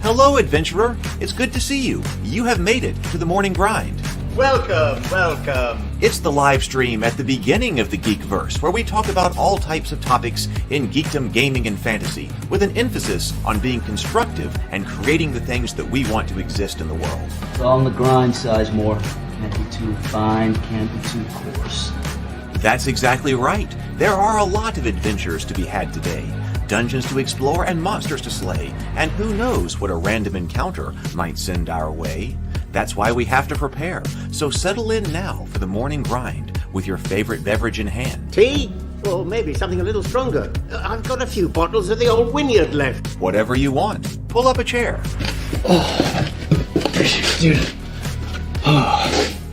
Hello, adventurer. It's good to see you. You have made it to the morning grind. Welcome, welcome. It's the live stream at the beginning of the Geekverse, where we talk about all types of topics in geekdom, gaming, and fantasy, with an emphasis on being constructive and creating the things that we want to exist in the world. It's all on the grind, Sizemore. Can't be too fine, can't be too coarse. That's exactly right. There are a lot of adventures to be had today. Dungeons to explore and monsters to slay, and who knows what a random encounter might send our way. That's why we have to prepare, so settle in now for the morning grind with your favorite beverage in hand. Tea? Or maybe something a little stronger. I've got a few bottles of the old Wynyard left. Whatever you want. Pull up a chair. Dude.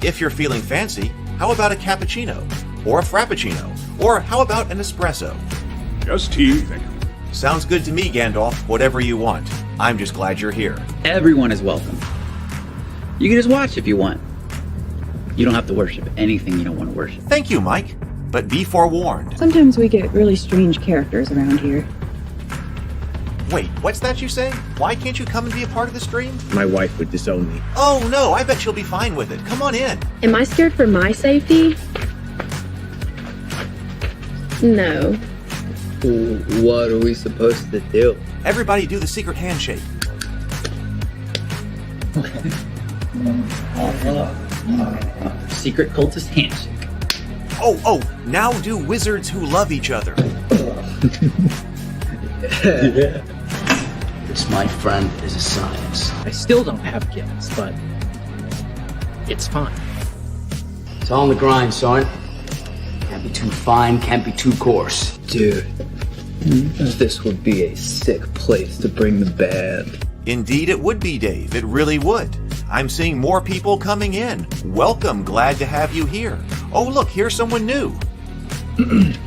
If you're feeling fancy, how about a cappuccino? Or a frappuccino? Or how about an espresso? Just tea, thank you. Sounds good to me, Gandalf. Whatever you want. I'm just glad you're here. Everyone is welcome. You can just watch if you want. You don't have to worship anything you don't want to worship. Thank you, Mike. But be forewarned. Sometimes we get really strange characters around here. Wait, what's that you say? Why can't you come and be a part of the stream? My wife would disown me. Oh no, I bet she'll be fine with it. Come on in. Am I scared for my safety? No. What are we supposed to do? Everybody do the secret handshake. Secret cultist handshake. Oh, now do wizards who love each other. This, my friend, is a science. I still don't have gifts, but it's fine. It's all on the grind, son. Can't be too fine, can't be too coarse. Dude, this would be a sick place to bring the band. Indeed it would be, Dave. It really would. I'm seeing more people coming in. Welcome, glad to have you here. Oh look, here's someone new. Is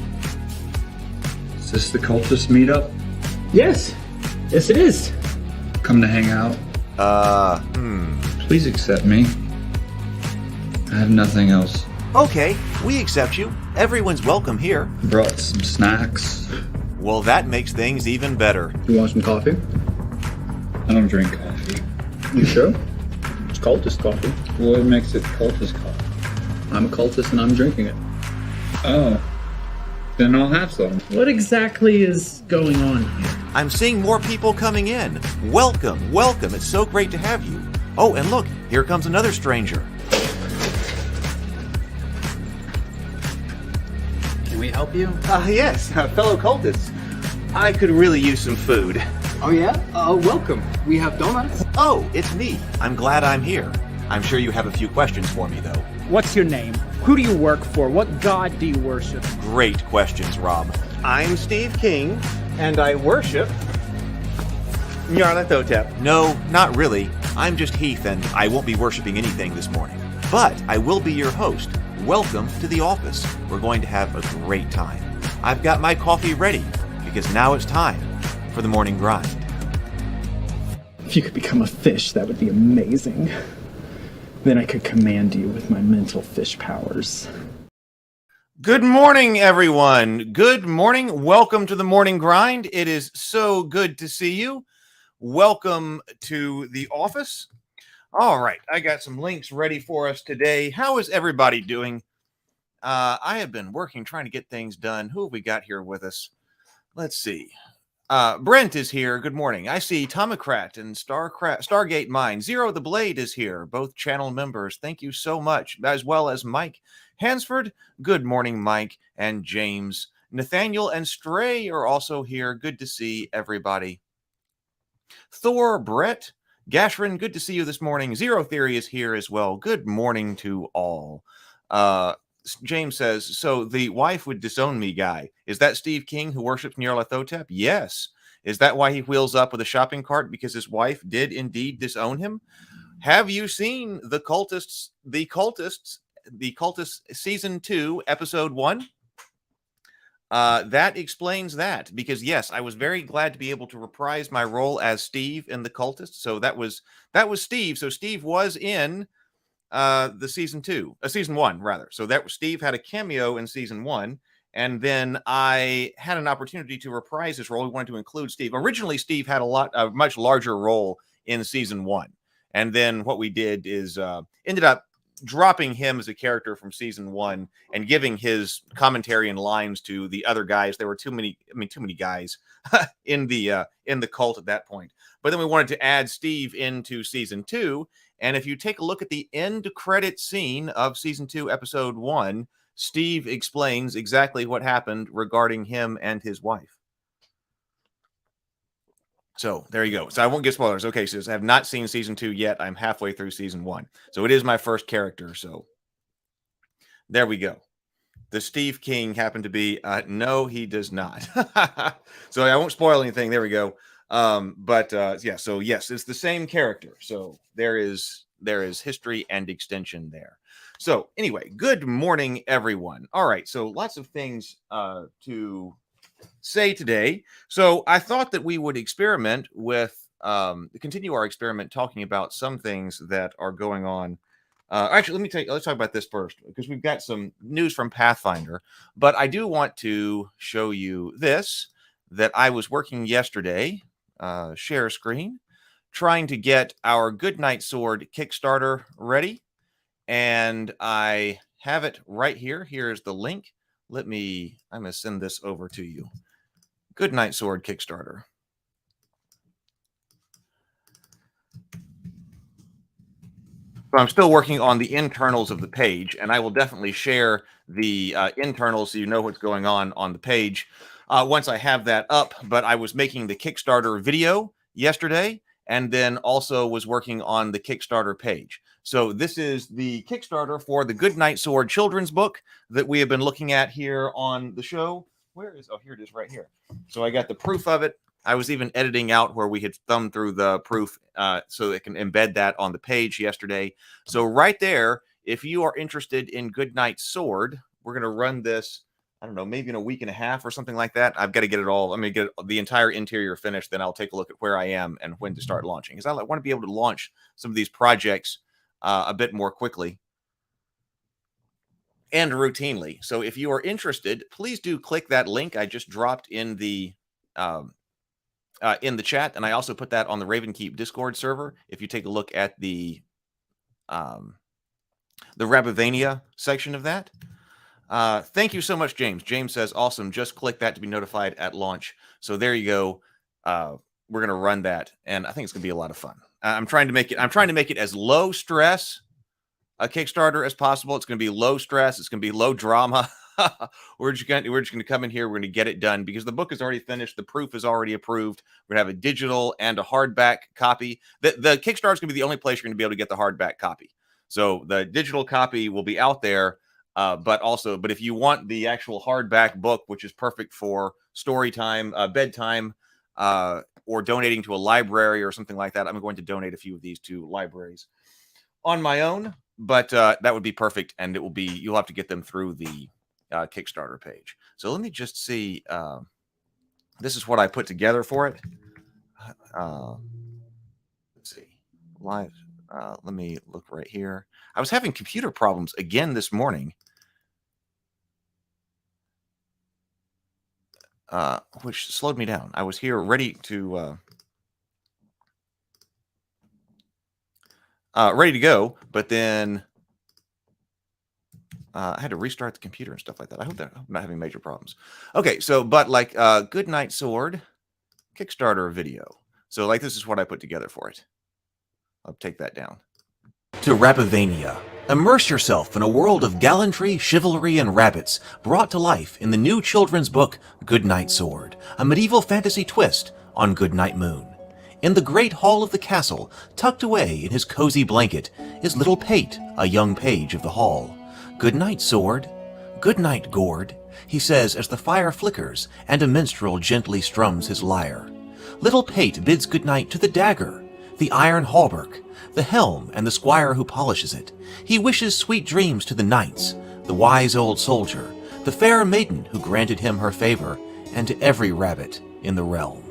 this the cultist meetup? Yes it is. Come to hang out? Please accept me. I have nothing else. Okay, we accept you. Everyone's welcome here. Brought some snacks. Well, that makes things even better. You want some coffee? I don't drink coffee. You sure? It's cultist coffee. What makes it cultist coffee? I'm a cultist and I'm drinking it. Oh. Then I'll have some. What exactly is going on here? I'm seeing more people coming in. Welcome. It's so great to have you. Oh, and look, here comes another stranger. Can we help you? Yes, fellow cultists. I could really use some food. Oh yeah? Welcome. We have donuts. Oh, it's me. I'm glad I'm here. I'm sure you have a few questions for me, though. What's your name? Who do you work for? What god do you worship? Great questions, Rob. I'm Steve King, and I worship Nyarlathotep. No, not really. I'm just Heath, and I won't be worshiping anything this morning. But I will be your host. Welcome to the office. We're going to have a great time. I've got my coffee ready, because now it's time for the morning grind. If you could become a fish, that would be amazing. Then I could command you with my mental fish powers. Good morning, everyone. Good morning. Welcome to the morning grind. It is so good to see you. Welcome to the office. All right, I got some links ready for us today. How is everybody doing? I have been working, trying to get things done. Who have we got here with us? Let's see. Brent is here. Good morning. I see Tomocrat and Stargate Mine. Zero the Blade is here. Both channel members. Thank you so much. As well as Mike Hansford. Good morning, Mike and James. Nathaniel and Stray are also here. Good to see everybody. Thor, Brett, Gashrin, good to see you this morning. Zero Theory is here as well. Good morning to all. James says, so the wife would disown me guy. Is that Steve King who worships Nyarlathotep? Yes. Is that why he wheels up with a shopping cart? Because his wife did indeed disown him? Have you seen The Cultists Season 2, Episode 1? That explains that. Because, yes, I was very glad to be able to reprise my role as Steve in The Cultists. So that was Steve. So Steve was in the season 1 rather. So that was Steve had a cameo in season 1, and then I had an opportunity to reprise his role. We wanted to include Steve. Originally, Steve had a much larger role in season 1. And then what we did is ended up dropping him as a character from season 1 and giving his commentary and lines to the other guys. There were too many guys in the cult at that point. But then we wanted to add Steve into season 2. And if you take a look at the end credit scene of season 2, episode 1, Steve explains exactly what happened regarding him and his wife. So there you go. So I won't give spoilers. Okay, so I have not seen season 2 yet. I'm halfway through season 1. So it is my first character. So there we go. Does Steve King happen to be? No, he does not. So I won't spoil anything. There we go. Yeah. So yes, it's the same character. So there is history and extension there. So anyway, good morning, everyone. All right. So lots of things to say today. So I thought that we would experiment with continue our experiment talking about some things that are going on. Actually, let's talk about this first, because we've got some news from Pathfinder. But I do want to show you this, that I was working yesterday, share screen, trying to get our Goodnight Sword Kickstarter ready. And I have it right here. Here's the link. I'm going to send this over to you. Goodnight Sword Kickstarter. So I'm still working on the internals of the page, and I will definitely share the internals so you know what's going on the page once I have that up. But I was making the Kickstarter video yesterday, and then also was working on the Kickstarter page. So this is the Kickstarter for the Goodnight Sword children's book that we have been looking at here on the show. Here it is right here. So I got the proof of it. I was even editing out where we had thumbed through the proof so it can embed that on the page yesterday. So right there, if you are interested in Goodnight Sword, we're going to run this, I don't know, maybe in a week and a half or something like that. I've got to get it all. I'm going to get the entire interior finished. Then I'll take a look at where I am and when to start launching, because I want to be able to launch some of these projects a bit more quickly and routinely. So if you are interested, please do click that link I just dropped in the chat, and I also put that on the Ravenkeep Discord server. If you take a look at the Rabavania section of that. Thank you so much, James. James says, awesome. Just click that to be notified at launch. So there you go. We're going to run that, and I think it's going to be a lot of fun. I'm trying to make it as low stress a Kickstarter as possible. It's going to be low stress. It's going to be low drama. We're just going to come in here. We're going to get it done because the book is already finished. The proof is already approved. We're going to have a digital and a hardback copy. The Kickstarter is going to be the only place you're going to be able to get the hardback copy. So the digital copy will be out there. But if you want the actual hardback book, which is perfect for story time, bedtime, or donating to a library or something like that, I'm going to donate a few of these to libraries on my own. But that would be perfect, and you'll have to get them through the Kickstarter page. So let me just see. This is what I put together for it. Let's see. Live. Let me look right here. I was having computer problems again this morning, which slowed me down. I was here ready to go, but then I had to restart the computer and stuff like that. I hope I'm not having major problems. Okay, so Goodnight Sword Kickstarter video. So this is what I put together for it. I'll take that down. To Rabavania. Immerse yourself in a world of gallantry, chivalry, and rabbits brought to life in the new children's book, Goodnight Sword, a medieval fantasy twist on Goodnight Moon. In the great hall of the castle, tucked away in his cozy blanket, is little Pate, a young page of the hall. Good night, sword. Good night, gourd, he says as the fire flickers and a minstrel gently strums his lyre. Little Pate bids good night to the dagger, the iron hauberk, the helm, and the squire who polishes it. He wishes sweet dreams to the knights, the wise old soldier, the fair maiden who granted him her favor, and to every rabbit in the realm.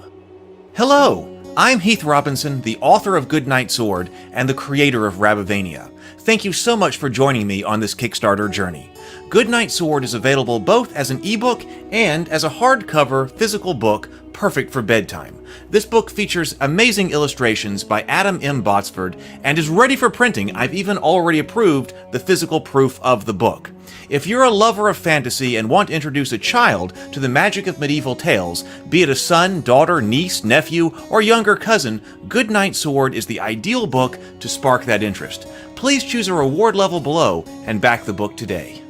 Hello! I'm Heath Robinson, the author of Goodnight Sword and the creator of Rabavania. Thank you so much for joining me on this Kickstarter journey. Goodnight Sword is available both as an ebook and as a hardcover physical book perfect for bedtime. This book features amazing illustrations by Adam M. Botsford and is ready for printing. I've even already approved the physical proof of the book. If you're a lover of fantasy and want to introduce a child to the magic of medieval tales, be it a son, daughter, niece, nephew, or younger cousin, Goodnight Sword is the ideal book to spark that interest. Please choose a reward level below and back the book today.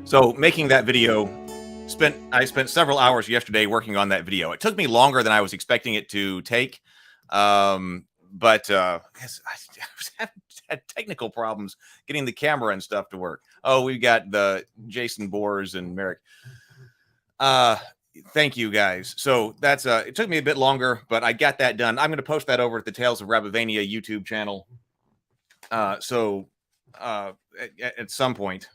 So making that video, I spent several hours yesterday working on that video. It took me longer than I was expecting it to take, but I had technical problems getting the camera and stuff to work. Oh, we got the Jason Boers and Merrick. Thank you guys. So that's it took me a bit longer, but I got that done. I'm going to post that over at the Tales of Rabavania YouTube channel. At some point.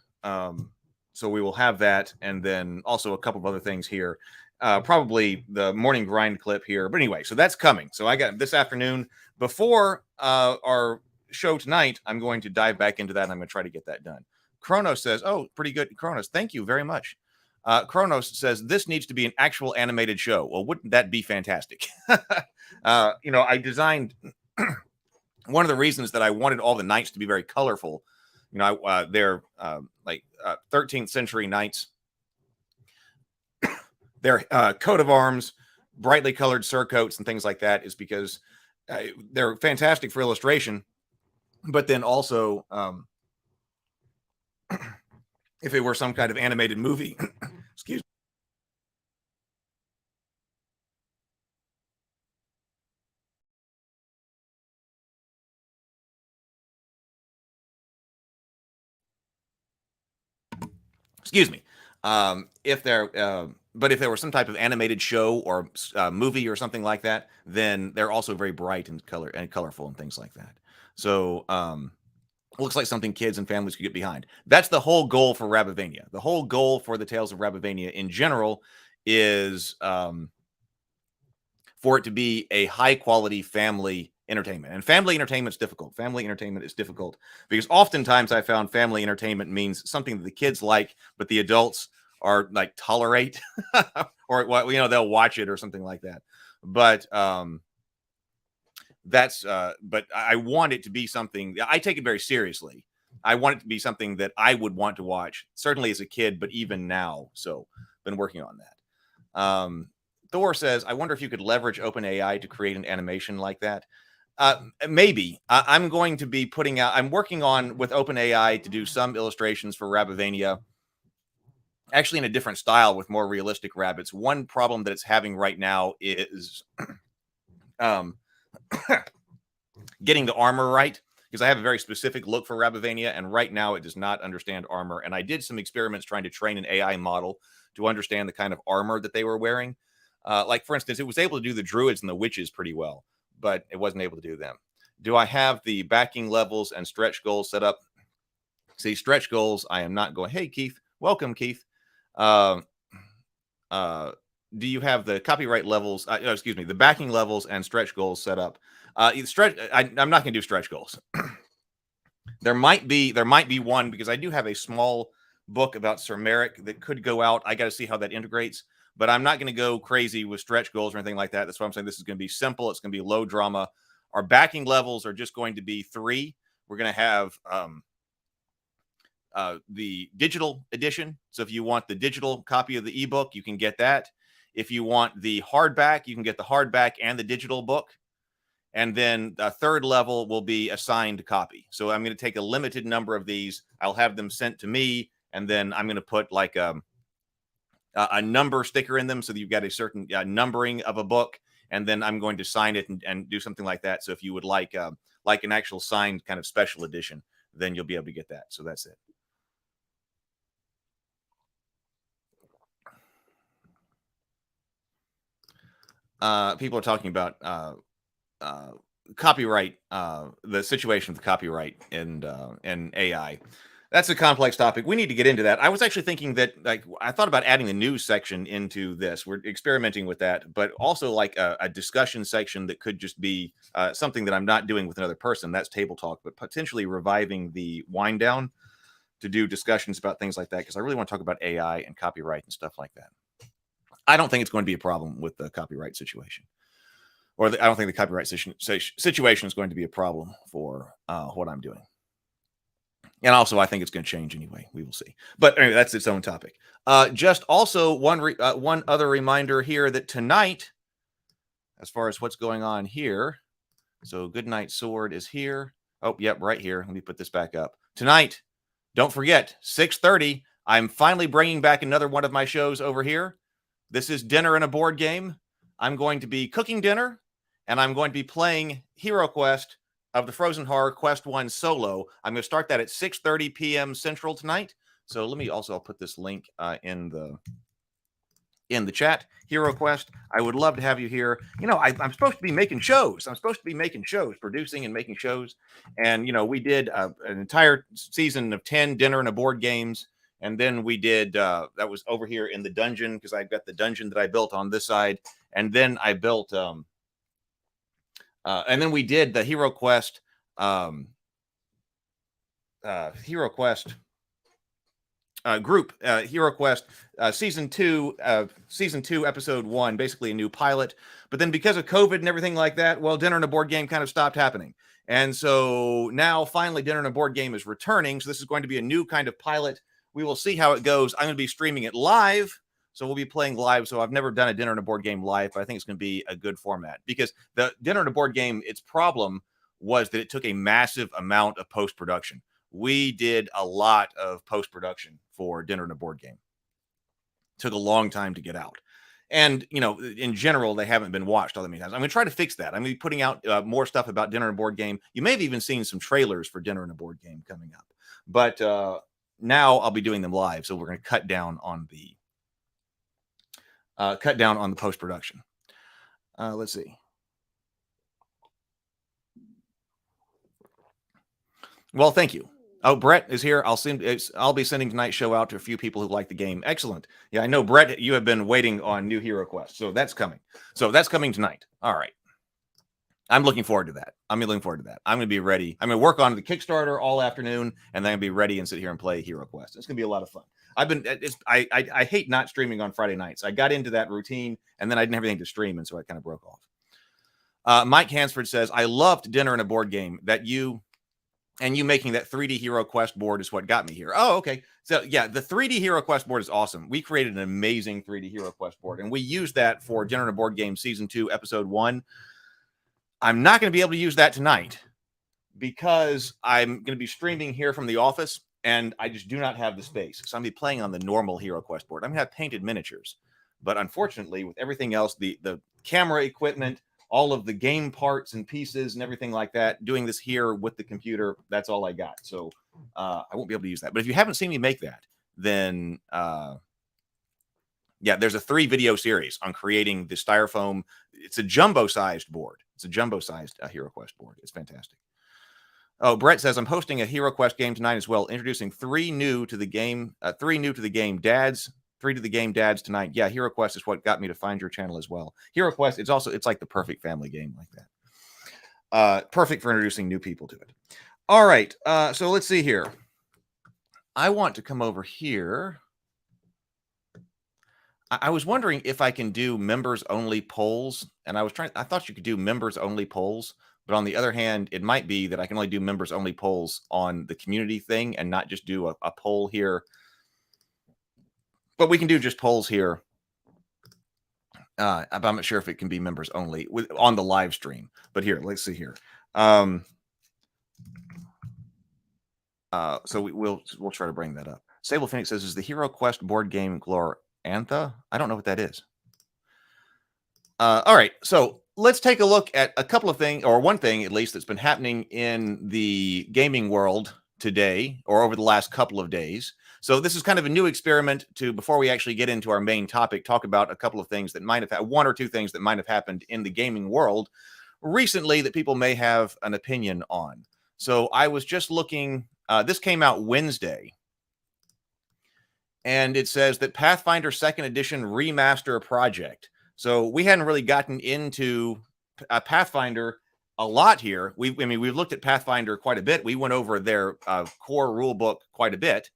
So we will have that, and then also a couple of other things here. Probably the morning grind clip here. But anyway, so that's coming. So I got this afternoon before our show tonight. I'm going to dive back into that, and I'm going to try to get that done. Kronos says, oh, pretty good. Kronos, thank you very much. Kronos says, this needs to be an actual animated show. Well, wouldn't that be fantastic? I designed one of the reasons that I wanted all the knights to be very colorful. They're like 13th century knights. Their coat of arms, brightly colored surcoats and things like that is because they're fantastic for illustration. But then also, if it were some kind of animated movie, excuse me. Excuse me. If there were some type of animated show or movie or something like that, then they're also very bright and colorful and things like that. So looks like something kids and families could get behind. That's the whole goal for Rabavania. The whole goal for the Tales of Rabavania in general is for it to be a high quality family entertainment. And family entertainment is difficult. Family entertainment is difficult because oftentimes I found family entertainment means something that the kids like, but the adults are like tolerate or they'll watch it or something like that. But but I want it to be something I take it very seriously. I want it to be something that I would want to watch, certainly as a kid, but even now. So been working on that. Thor says, I wonder if you could leverage OpenAI to create an animation like that. Maybe. I'm going to be I'm working on with OpenAI to do some illustrations for Rabavania, actually in a different style with more realistic rabbits. One problem that it's having right now is getting the armor right, because I have a very specific look for Rabavania, and right now it does not understand armor. And I did some experiments trying to train an AI model to understand the kind of armor that they were wearing. Like, for instance, it was able to do the druids and the witches pretty well, but it wasn't able to do them. Do I have the backing levels and stretch goals set up? See, stretch goals, I am not going. Hey, Keith. Welcome, Keith. Do you have the copyright levels? The backing levels and stretch goals set up? I'm not going to do stretch goals. There might be one, because I do have a small book about Sir Merrick that could go out. I got to see how that integrates. But I'm not going to go crazy with stretch goals or anything like that. That's why I'm saying this is going to be simple. It's going to be low drama. Our backing levels are just going to be 3. We're going to have the digital edition. So if you want the digital copy of the ebook, you can get that. If you want the hardback, you can get the hardback and the digital book. And then the third level will be a signed copy. So I'm going to take a limited number of these. I'll have them sent to me, and then I'm going to put like a number sticker in them so that you've got a certain numbering of a book, and then I'm going to sign it and do something like that. So if you would like an actual signed kind of special edition, then you'll be able to get that. So that's it. People are talking about copyright, the situation with copyright and AI. That's a complex topic. We need to get into that. I was actually thinking that, I thought about adding the news section into this. We're experimenting with that, but also like a discussion section that could just be something that I'm not doing with another person. That's table talk, but potentially reviving the wind down to do discussions about things like that, because I really want to talk about AI and copyright and stuff like that. I don't think it's going to be a problem with the copyright situation, or I don't think the copyright situation is going to be a problem for what I'm doing. And also, I think it's going to change anyway. We will see. But anyway, that's its own topic. Just also one other reminder here that tonight, as far as what's going on here, so Goodnight Sword is here. Oh, yep, right here. Let me put this back up. Tonight, don't forget, 6:30, I'm finally bringing back another one of my shows over here. This is Dinner and a Board Game. I'm going to be cooking dinner, and I'm going to be playing Hero Quest of the Frozen Horror Quest 1 solo. I'm going to start that at 6:30 p.m. Central tonight. So let me also, I'll put this link in the chat. Hero Quest, I would love to have you here. You know, I'm supposed to be making shows. I'm supposed to be making shows, producing and making shows. And, you know, we did an entire season of 10 Dinner and a Board Games. And then we did, that was over here in the dungeon, because I've got the dungeon that I built on this side. And then I built, and then we did the Hero Quest, group, Hero Quest, season 2, episode 1, basically a new pilot. But then because of COVID and everything like that, well, Dinner and a Board Game kind of stopped happening. And so now finally Dinner and a Board Game is returning. So this is going to be a new kind of pilot. We will see how it goes. I'm going to be streaming it live. So we'll be playing live. So I've never done a Dinner and a Board Game live, but I think it's going to be a good format, because the Dinner and a Board Game, its problem was that it took a massive amount of post-production. We did a lot of post-production for Dinner and a Board Game. It took a long time to get out. And, you know, in general, they haven't been watched all that many times. I'm going to try to fix that. I'm going to be putting out more stuff about Dinner and a Board Game. You may have even seen some trailers for Dinner and a Board Game coming up. But now I'll be doing them live. So we're going to cut down on the post-production. Let's see. Well, thank you. Oh, Brett is here. I'll be sending tonight's show out to a few people who like the game. Excellent. Yeah, I know, Brett, you have been waiting on new Hero Quest. So that's coming. So that's coming tonight. All right. I'm looking forward to that. I'm going to be ready. I'm going to work on the Kickstarter all afternoon, and then I'll be ready and sit here and play Hero Quest. It's going to be a lot of fun. I hate not streaming on Friday nights. I got into that routine, and then I didn't have anything to stream, and so I kind of broke off. Mike Hansford says, I loved Dinner and a Board Game. That you making that 3D Hero Quest board is what got me here. Oh, okay. So yeah, the 3D Hero Quest board is awesome. We created an amazing 3D Hero Quest board, and we used that for Dinner and a Board Game Season 2, Episode 1. I'm not going to be able to use that tonight because I'm going to be streaming here from the office, and I just do not have the space. So I'm going to be playing on the normal Hero Quest board. I'm going to have painted miniatures. But unfortunately, with everything else, the camera equipment, all of the game parts and pieces and everything like that, doing this here with the computer, that's all I got. So I won't be able to use that. But if you haven't seen me make that, then yeah, there's a 3-video series on creating the styrofoam. It's a jumbo-sized board. It's a jumbo-sized Hero Quest board. It's fantastic. Oh, Brett says, I'm hosting a Hero Quest game tonight as well, introducing 3 new to the game dads. 3 to the game dads tonight. Yeah, Hero Quest is what got me to find your channel as well. Hero Quest, it's like the perfect family game like that. Perfect for introducing new people to it. All right, so let's see here. I want to come over here. I was wondering if I can do members only polls, and I thought you could do members only polls, but on the other hand, it might be that I can only do members only polls on the community thing and not just do a poll here. But we can do just polls here. I'm not sure if it can be members only on the live stream, but here, let's see here. So we'll try to bring that up. Sable Phoenix says, is the Hero Quest board game Glorantha? I don't know what that is. All right, so let's take a look at a couple of things, or one thing at least, that's been happening in the gaming world today, or over the last couple of days. So this is kind of a new experiment before we actually get into our main topic, talk about a couple of things that might have had, 1 or 2 things that might have happened in the gaming world recently that people may have an opinion on. So I was just looking, this came out Wednesday, and it says that Pathfinder 2nd Edition Remaster Project. So we hadn't really gotten into Pathfinder a lot here. We've looked at Pathfinder quite a bit. We went over their core rule book quite a bit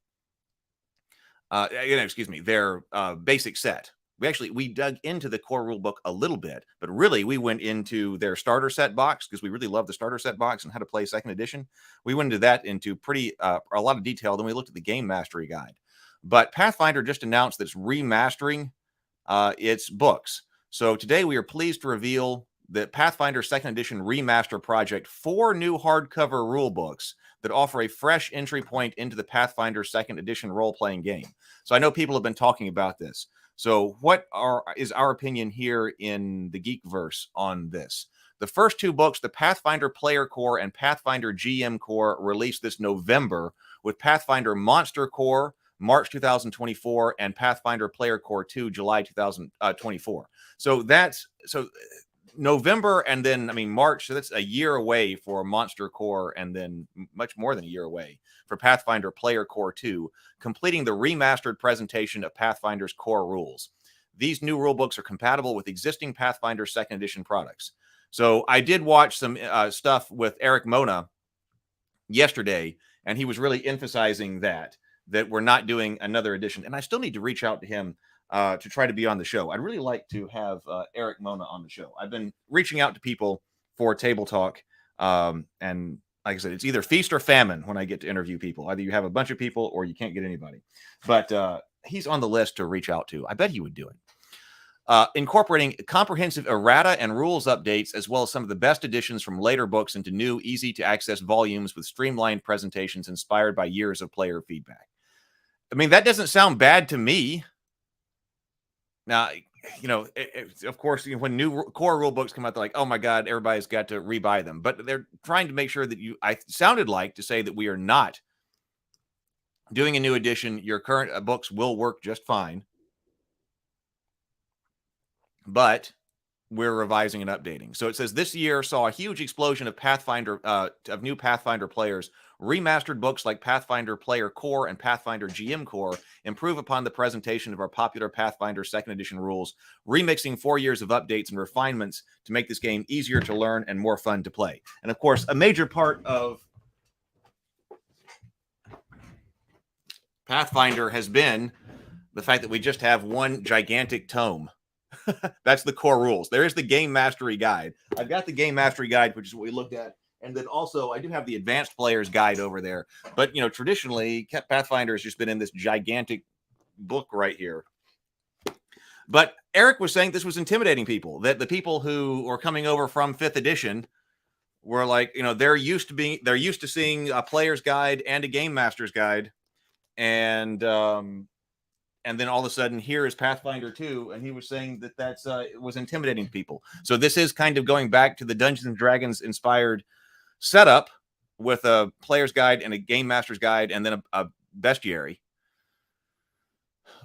excuse me, their basic set. We dug into the core rule book a little bit, but really we went into their starter set box because we really love the starter set box and how to play second edition. We went into that into pretty a lot of detail. Then we looked at the game mastery guide. But Pathfinder just announced that it's remastering its books. So today we are pleased to reveal that Pathfinder Second Edition Remaster Project 4 new hardcover rule books that offer a fresh entry point into the Pathfinder Second Edition role-playing game. So I know people have been talking about this. So what is our opinion here in the Geekverse on this? The first two books, the Pathfinder Player Core and Pathfinder GM Core, released this November, with Pathfinder Monster Core March 2024 and Pathfinder Player Core 2 July 2024. So that's November, and then March. So that's a year away for Monster Core, and then much more than a year away for Pathfinder Player Core 2, completing the remastered presentation of Pathfinder's core rules. These new rulebooks are compatible with existing Pathfinder Second Edition products. So I did watch some stuff with Eric Mona yesterday, and he was really emphasizing that we're not doing another edition. And I still need to reach out to him to try to be on the show. I'd really like to have Eric Mona on the show. I've been reaching out to people for Table Talk, and like I said, it's either feast or famine when I get to interview people. Either you have a bunch of people or you can't get anybody. But he's on the list to reach out to. I bet he would do it. Incorporating comprehensive errata and rules updates, as well as some of the best additions from later books into new, easy-to-access volumes with streamlined presentations inspired by years of player feedback. That doesn't sound bad to me. Now, of course, when new core rule books come out, they're like, oh my God, everybody's got to rebuy them. But they're trying to make sure that I sounded like to say that we are not doing a new edition. Your current books will work just fine. But we're revising and updating. So it says this year saw a huge explosion of of new Pathfinder players. Remastered books like Pathfinder Player Core and Pathfinder GM Core improve upon the presentation of our popular Pathfinder Second Edition rules, remixing 4 years of updates and refinements to make this game easier to learn and more fun to play. And of course, a major part of Pathfinder has been the fact that we just have one gigantic tome. That's the core rules. There is the game mastery guide. I've got the game mastery guide, which is what we looked at. And then also I do have the advanced players guide over there. But, traditionally Pathfinder has just been in this gigantic book right here. But Eric was saying this was intimidating people, that the people who were coming over from 5th edition were like, they're used to seeing a player's guide and a game master's guide. And then all of a sudden, here is Pathfinder 2, and he was saying that it was intimidating to people. So this is kind of going back to the Dungeons and Dragons inspired setup with a player's guide and a game master's guide, and then a bestiary.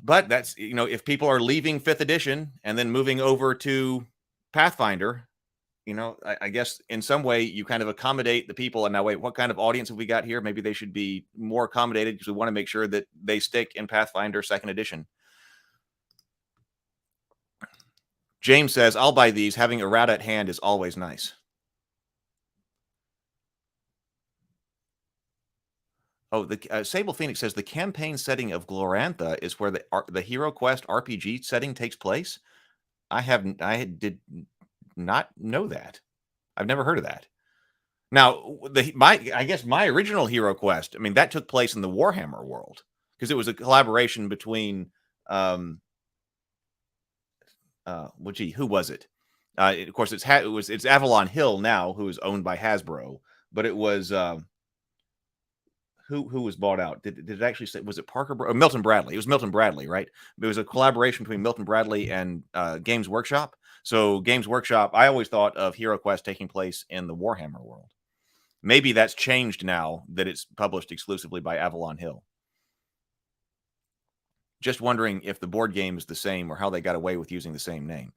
But that's, if people are leaving 5th edition and then moving over to Pathfinder, I guess in some way you kind of accommodate the people. And now, wait, what kind of audience have we got here? Maybe they should be more accommodated because we want to make sure that they stick in Pathfinder Second Edition. James says, I'll buy these. Having errata at hand is always nice. Oh, the Sable Phoenix says the campaign setting of Glorantha is where the Hero Quest RPG setting takes place. I did not know that. I've never heard of that. Now, I guess my original Hero Quest, that took place in the Warhammer world because it was a collaboration between who was it? Of course, it's Avalon Hill now, who is owned by Hasbro, but it was who was bought out? Did it actually say, was it Parker or Milton Bradley? It was Milton Bradley, right? It was a collaboration between Milton Bradley and Games Workshop. So Games Workshop, I always thought of Hero Quest taking place in the Warhammer world. Maybe that's changed now that it's published exclusively by Avalon Hill. Just wondering if the board game is the same or how they got away with using the same name.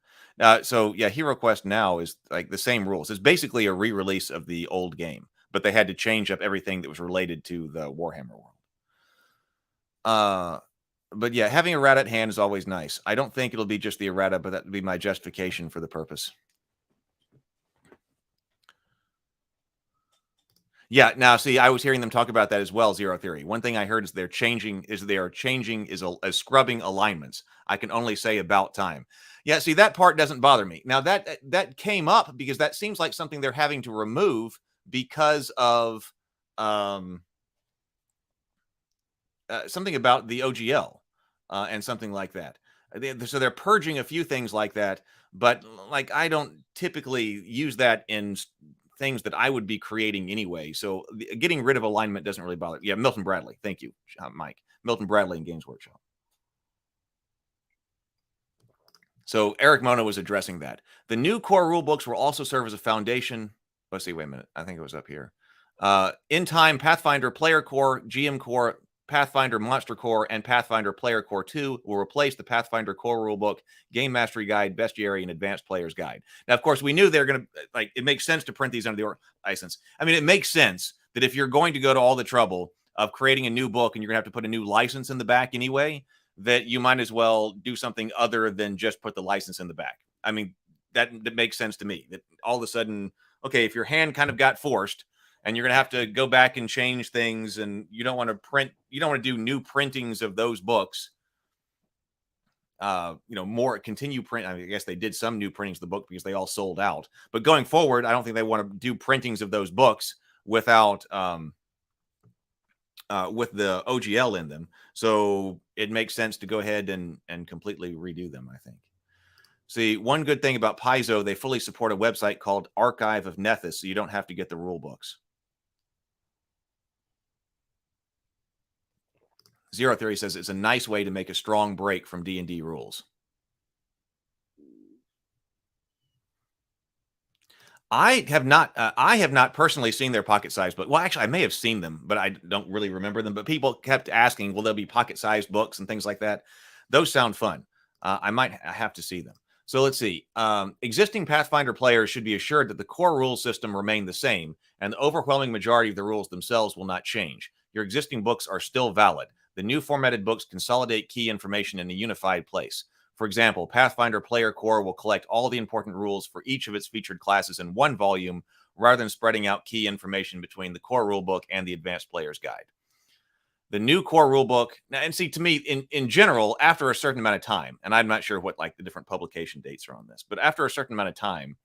So yeah, Hero Quest now is like the same rules. It's basically a re-release of the old game, but they had to change up everything that was related to the Warhammer world. But yeah, having errata at hand is always nice. I don't think it'll be just the errata, but that would be my justification for the purpose. Yeah. Now, see, I was hearing them talk about that as well. Zero Theory. One thing I heard is scrubbing alignments. I can only say about time. Yeah. See, that part doesn't bother me. Now that came up because that seems like something they're having to remove because of something about the OGL and something like that. So they're purging a few things like that, but like I don't typically use that in things that I would be creating anyway. So getting rid of alignment doesn't really bother. Yeah, Milton Bradley. Thank you, Mike. Milton Bradley in Games Workshop. So Eric Mona was addressing that. The new core rule books will also serve as a foundation. Let's see, wait a minute. I think it was up here. In time, Pathfinder Player Core, GM Core, Pathfinder Monster Core, and Pathfinder Player Core 2 will replace the Pathfinder Core Rulebook, Game Mastery Guide, Bestiary, and Advanced Player's Guide. Now, of course, we knew they're going to, like, it makes sense to print these under the license. I mean, it makes sense that if you're going to go to all the trouble of creating a new book and you're going to have to put a new license in the back anyway, that you might as well do something other than just put the license in the back. I mean, that makes sense to me. That all of a sudden, okay, if your hand kind of got forced, and you're going to have to go back and change things, and you don't want to do new printings of those books. Continue print. I guess they did some new printings of the book because they all sold out. But going forward, I don't think they want to do printings of those books without with the OGL in them. So it makes sense to go ahead and completely redo them, I think. See, one good thing about Paizo, they fully support a website called Archive of Nethys, so you don't have to get the rule books. Zero Theory says it's a nice way to make a strong break from D&D rules. I have not personally seen their pocket-sized book. Well, actually, I may have seen them, but I don't really remember them. But people kept asking, will there be pocket-sized books and things like that? Those sound fun. I might have to see them. So let's see. Existing Pathfinder players should be assured that the core rule system remain the same, and the overwhelming majority of the rules themselves will not change. Your existing books are still valid. The new formatted books consolidate key information in a unified place. For example, Pathfinder Player Core will collect all the important rules for each of its featured classes in one volume, rather than spreading out key information between the core rulebook and the Advanced Player's Guide. The new core rulebook, and see, to me, in general, after a certain amount of time, and I'm not sure what like the different publication dates are on this, but after a certain amount of time,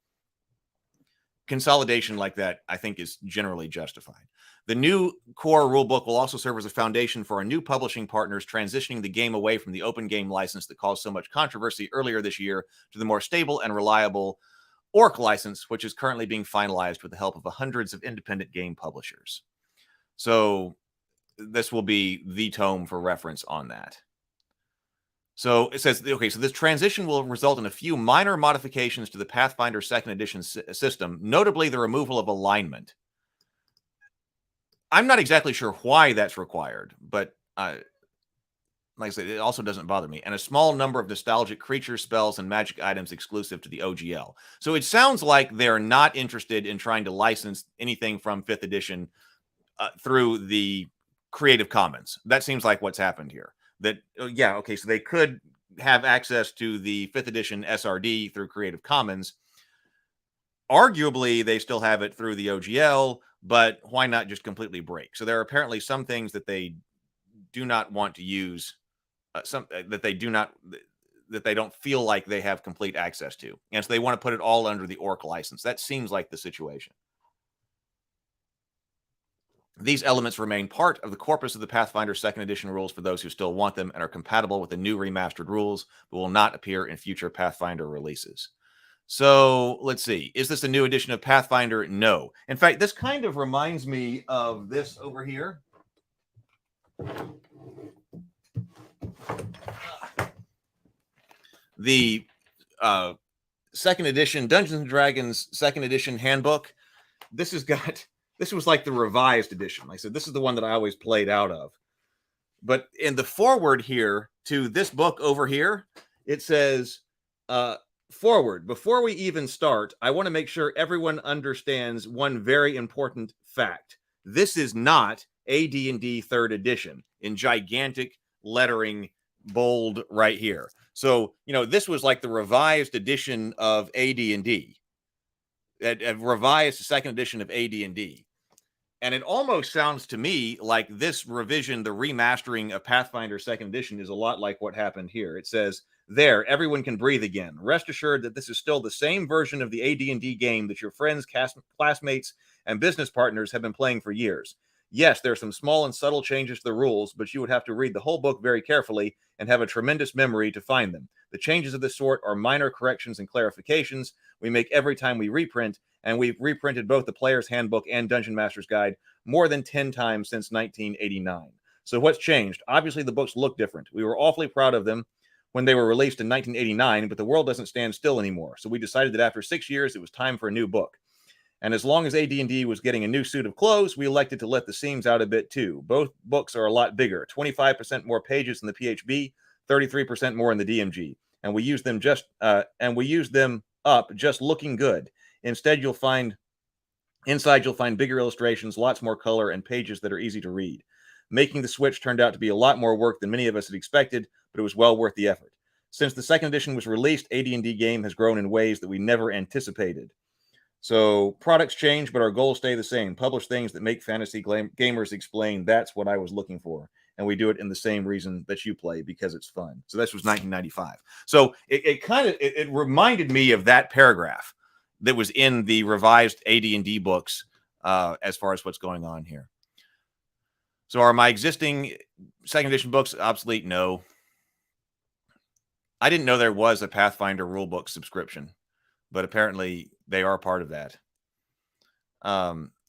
consolidation like that, I think, is generally justified. The new core rulebook will also serve as a foundation for our new publishing partners transitioning the game away from the open game license that caused so much controversy earlier this year to the more stable and reliable Orc license, which is currently being finalized with the help of hundreds of independent game publishers. So this will be the tome for reference on that. So it says, okay, so this transition will result in a few minor modifications to the Pathfinder 2nd Edition system, notably the removal of alignment. I'm not exactly sure why that's required, but like I said, it also doesn't bother me. And a small number of nostalgic creatures, spells, and magic items exclusive to the OGL. So it sounds like they're not interested in trying to license anything from 5th edition through the Creative Commons. That seems like what's happened here. That, yeah, okay, so they could have access to the 5th edition SRD through Creative Commons. Arguably, they still have it through the OGL, but why not just completely break? So there are apparently some things that they do not want to use, that they don't feel like they have complete access to. And so they want to put it all under the Orc license. That seems like the situation. These elements remain part of the corpus of the Pathfinder 2nd Edition rules for those who still want them and are compatible with the new remastered rules, but will not appear in future Pathfinder releases. So let's see. Is this a new edition of Pathfinder? No. In fact, this kind of reminds me of this over here. The 2nd edition Dungeons & Dragons 2nd edition handbook. This was like the revised edition. Like I said, this is the one that I always played out of. But in the forward here to this book over here, it says, forward, before we even start, I want to make sure everyone understands one very important fact. This is not AD&D 3rd edition in gigantic lettering, bold right here. So, this was like the revised edition of AD&D. A revised 2nd edition of AD&D. And it almost sounds to me like this revision, the remastering of Pathfinder 2nd Edition, is a lot like what happened here. It says, there, everyone can breathe again. Rest assured that this is still the same version of the AD&D game that your friends, classmates, and business partners have been playing for years. Yes, there are some small and subtle changes to the rules, but you would have to read the whole book very carefully and have a tremendous memory to find them. The changes of this sort are minor corrections and clarifications we make every time we reprint, and we've reprinted both the Player's Handbook and Dungeon Master's Guide more than 10 times since 1989. So what's changed? Obviously, the books look different. We were awfully proud of them when they were released in 1989, but the world doesn't stand still anymore. So we decided that after 6 years, it was time for a new book. And as long as AD&D was getting a new suit of clothes, we elected to let the seams out a bit too. Both books are a lot bigger, 25% more pages in the PHB, 33% more in the DMG. And we use them up just looking good. Inside you'll find bigger illustrations, lots more color, and pages that are easy to read. Making the switch turned out to be a lot more work than many of us had expected, but it was well worth the effort. Since the 2nd edition was released, AD&D game has grown in ways that we never anticipated. So products change, but our goals stay the same. Publish things that make fantasy gamers explain. That's what I was looking for. And we do it in the same reason that you play, because it's fun. So this was 1995. So it reminded me of that paragraph that was in the revised AD&D books as far as what's going on here. So are my existing 2nd edition books obsolete? No. I didn't know there was a Pathfinder rulebook subscription, but apparently they are part of that.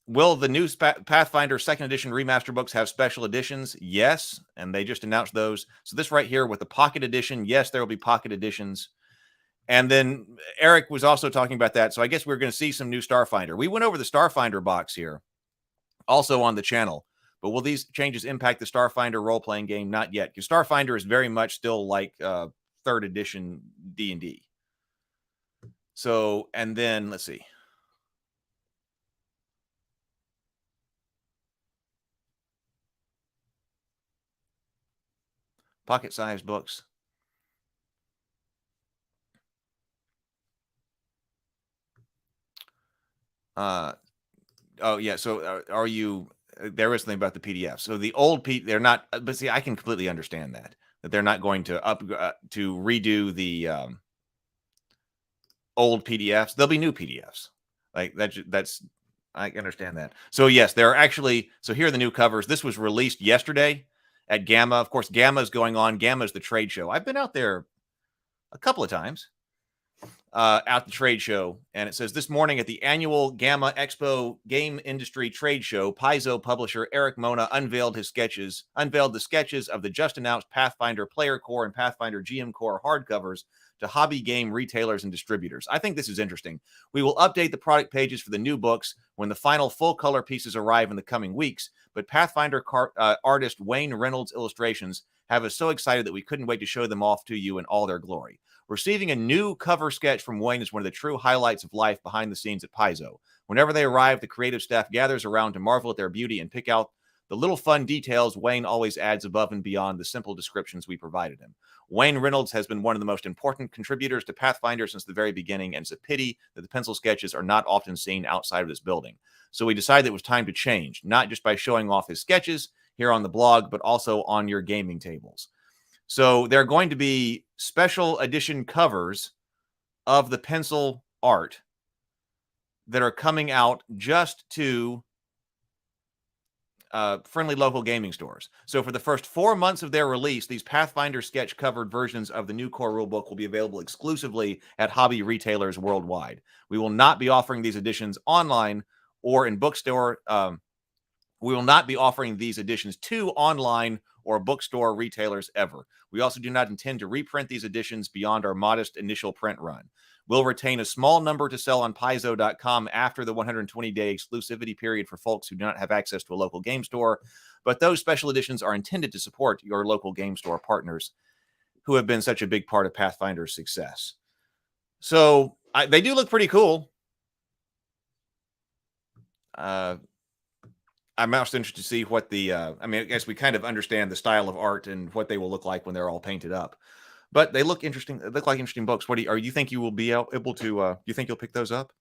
Will the new Pathfinder 2nd edition remaster books have special editions? Yes, and they just announced those. So this right here with the pocket edition, yes, there will be pocket editions. And then Eric was also talking about that. So I guess we're going to see some new Starfinder. We went over the Starfinder box here, also on the channel. But will these changes impact the Starfinder role-playing game? Not yet, because Starfinder is very much still like 3rd edition D&D. So, and then let's see. Pocket-sized books. Oh yeah. So are you? There is something about the PDF. So the old they're not. But see, I can completely understand that they're not going to to redo the old PDFs. There'll be new PDFs. Like that's I understand that. So yes, there are actually. So here are the new covers. This was released yesterday at Gamma. Of course, Gamma is going on. Gamma is the trade show. I've been out there a couple of times. At the trade show, and it says this morning at the annual Gamma Expo Game Industry Trade Show, Paizo publisher Eric Mona unveiled the sketches of the just announced Pathfinder Player Core and Pathfinder GM Core hardcovers to hobby game retailers and distributors. I think this is interesting. We will update the product pages for the new books when the final full color pieces arrive in the coming weeks, but Pathfinder artist Wayne Reynolds' illustrations have us so excited that we couldn't wait to show them off to you in all their glory. Receiving a new cover sketch from Wayne is one of the true highlights of life behind the scenes at Paizo. Whenever they arrive, the creative staff gathers around to marvel at their beauty and pick out the little fun details Wayne always adds above and beyond the simple descriptions we provided him. Wayne Reynolds has been one of the most important contributors to Pathfinder since the very beginning, and it's a pity that the pencil sketches are not often seen outside of this building. So we decided it was time to change, not just by showing off his sketches here on the blog, but also on your gaming tables. So there are going to be special edition covers of the pencil art that are coming out just to friendly local gaming stores. So for the first 4 months of their release, these Pathfinder sketch covered versions of the new core rulebook will be available exclusively at hobby retailers worldwide. We will not be offering these editions online or in bookstore. We will not be offering these editions to online or bookstore retailers ever. We also do not intend to reprint these editions beyond our modest initial print run. We'll retain a small number to sell on Paizo.com after the 120-day exclusivity period for folks who do not have access to a local game store, but those special editions are intended to support your local game store partners who have been such a big part of Pathfinder's success. So they do look pretty cool. I'm also interested to see what the, I guess we kind of understand the style of art and what they will look like when they're all painted up. But they look interesting. They look like interesting books. What do you think you will be able to, do you think you'll pick those up?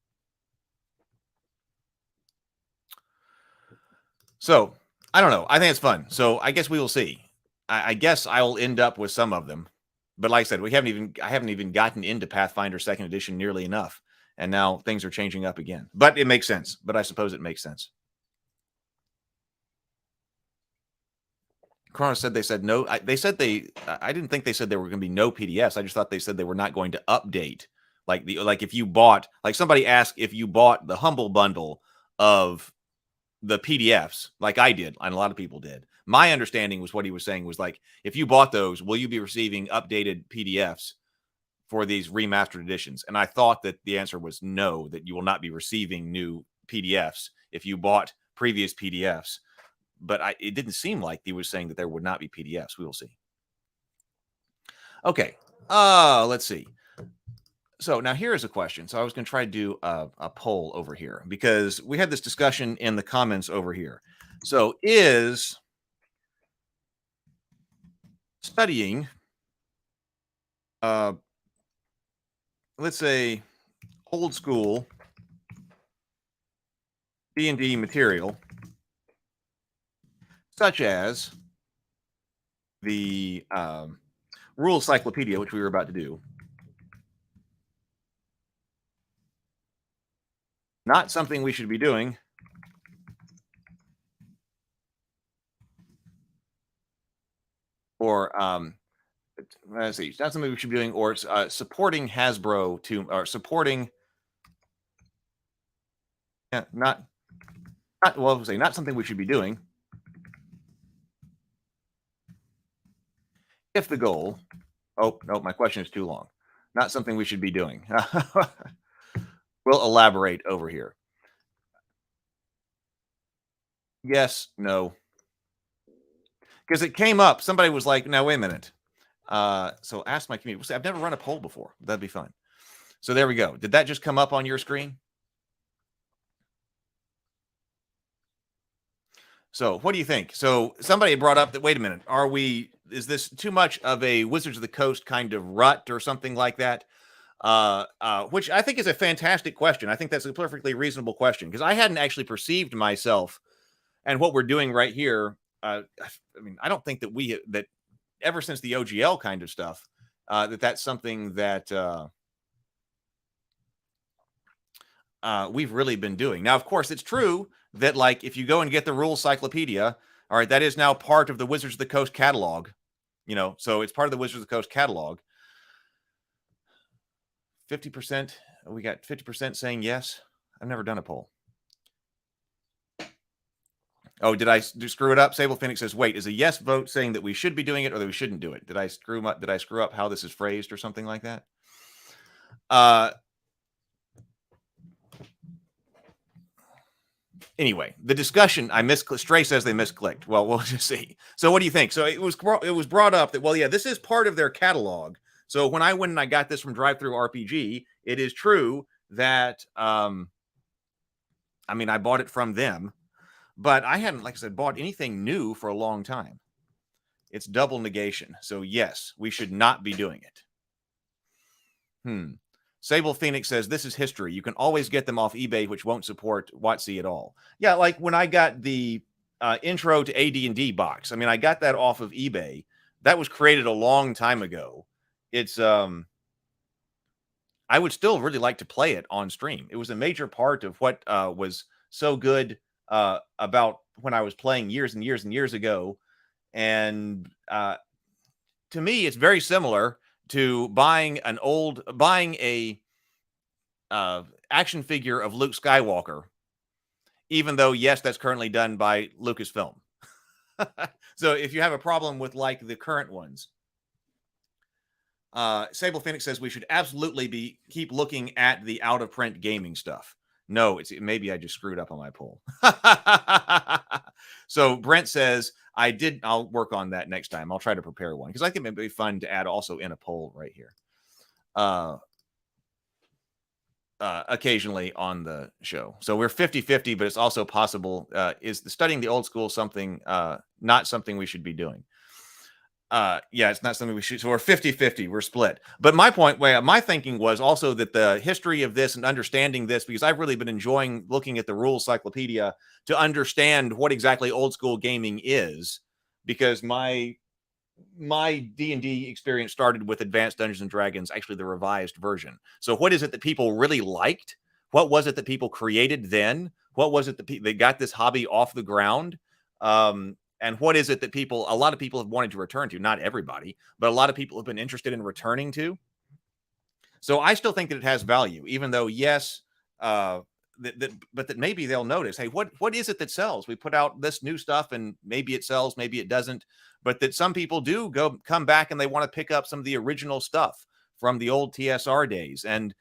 So I don't know. I think it's fun. So I guess we will see. I guess I will end up with some of them. But like I said, I haven't even gotten into Pathfinder Second Edition nearly enough. And now things are changing up again. But it makes sense. But I suppose it makes sense. Chronos said they said no. I didn't think they said there were going to be no PDFs. I just thought they said they were not going to update. Like if you bought, like somebody asked if you bought the Humble bundle of the PDFs, like I did, and a lot of people did. My understanding was what he was saying was like, if you bought those, will you be receiving updated PDFs for these remastered editions? And I thought that the answer was no, that you will not be receiving new PDFs if you bought previous PDFs. But it didn't seem like he was saying that there would not be PDFs. We will see. Okay. Let's see. So now here is a question. So I was going to try to do a poll over here because we had this discussion in the comments over here. So is studying, let's say, old school D&D material, such as the Rules Cyclopedia, which we were about to do, not something we should be doing, or let's see, not something we should be doing, or supporting Hasbro to, or supporting, not well, I'll say not something we should be doing. If the goal, oh no, my question is too long. Not something we should be doing. We'll elaborate over here. Yes, no. Because it came up. Somebody was like, now wait a minute. So ask my community. I've never run a poll before. That'd be fun. So there we go. Did that just come up on your screen? So what do you think? So somebody brought up that, wait a minute, is this too much of a Wizards of the Coast kind of rut or something like that? Which I think is a fantastic question. I think that's a perfectly reasonable question because I hadn't actually perceived myself and what we're doing right here. I mean, I don't think that that ever since the OGL kind of stuff, that's something that we've really been doing. Now, of course, it's true that like if you go and get the Rules Cyclopedia, all right, that is now part of the Wizards of the Coast catalog. So it's part of the Wizards of the Coast catalog. 50%. We got 50% saying yes. I've never done a poll. Oh, did I screw it up? Sable Phoenix says, wait, is a yes vote saying that we should be doing it or that we shouldn't do it? Did I screw up how this is phrased or something like that? Anyway, the discussion, Stray says they misclicked. Well, we'll just see. So what do you think? So it was brought up that, well, yeah, this is part of their catalog. So when I went and I got this from Drive-Thru RPG, it is true that, I mean, I bought it from them, but I hadn't, like I said, bought anything new for a long time. It's double negation. So yes, we should not be doing it. Sable Phoenix says, this is history. You can always get them off eBay, which won't support WotC at all. Yeah, like when I got the intro to AD&D box, I mean, I got that off of eBay. That was created a long time ago. It's, I would still really like to play it on stream. It was a major part of what was so good about when I was playing years and years and years ago. And to me, it's very similar to buying a action figure of Luke Skywalker, even though, yes, that's currently done by Lucasfilm. So if you have a problem with like the current ones, Sable Phoenix says we should absolutely keep looking at the out of print gaming stuff. No, maybe I just screwed up on my poll. So Brent says, I'll work on that next time. I'll try to prepare one because I think it'd be fun to add also in a poll right here. Occasionally on the show. So we're 50-50, but it's also possible, is studying the old school something, not something we should be doing. Yeah, it's not something we should. So we're 50-50. We're split. But my thinking was also that the history of this and understanding this, because I've really been enjoying looking at the rules cyclopedia to understand what exactly old school gaming is, because my D&D experience started with Advanced Dungeons and Dragons, actually the revised version. So what is it that people really liked? What was it that people created then? What was it that they got this hobby off the ground? And what is it that a lot of people have wanted to return to? Not everybody, but a lot of people have been interested in returning to. So I still think that it has value, even though, yes, but that maybe they'll notice, hey, what is it that sells? We put out this new stuff and maybe it sells, maybe it doesn't. But that some people do come back and they want to pick up some of the original stuff from the old TSR days. And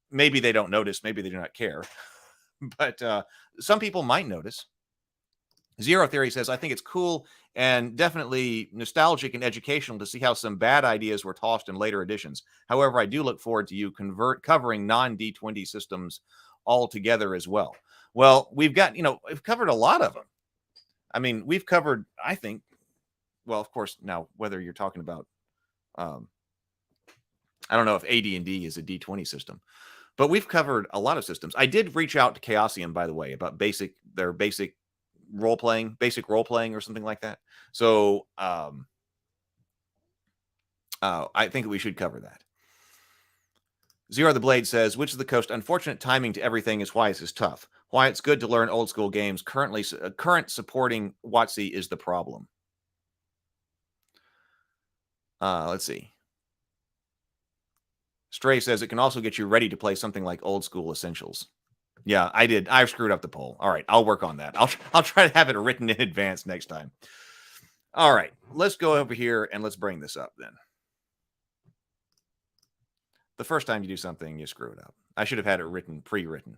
maybe they don't notice, maybe they do not care. But some people might notice. Zero Theory says, I think it's cool and definitely nostalgic and educational to see how some bad ideas were tossed in later editions. However, I do look forward to you covering non-D20 systems altogether as well. Well, we've covered a lot of them. I mean, we've covered, I think, well, of course, now, whether you're talking about, I don't know if AD&D is a D20 system, but we've covered a lot of systems. I did reach out to Chaosium, by the way, about their basic role playing or something like that. So I think we should cover that. Zero the Blade says, which of the coast? Unfortunate timing to everything is why this is tough. Why it's good to learn old school games. Current supporting WotC is the problem. Let's see. Stray says it can also get you ready to play something like Old School Essentials. Yeah, I did. I've screwed up the poll. All right, I'll work on that. I'll try to have it written in advance next time. All right, let's go over here and let's bring this up then. The first time you do something, you screw it up. I should have had it pre-written.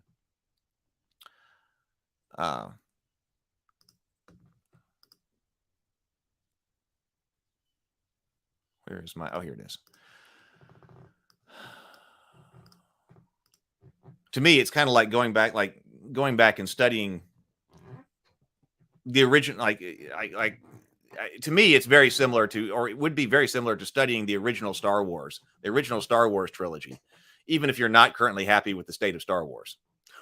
Where is my? Oh, here it is. To me, it's kind of like going back and studying the original. To me, it's very similar to, or it would be very similar to studying the original Star Wars trilogy, even if you're not currently happy with the state of Star Wars,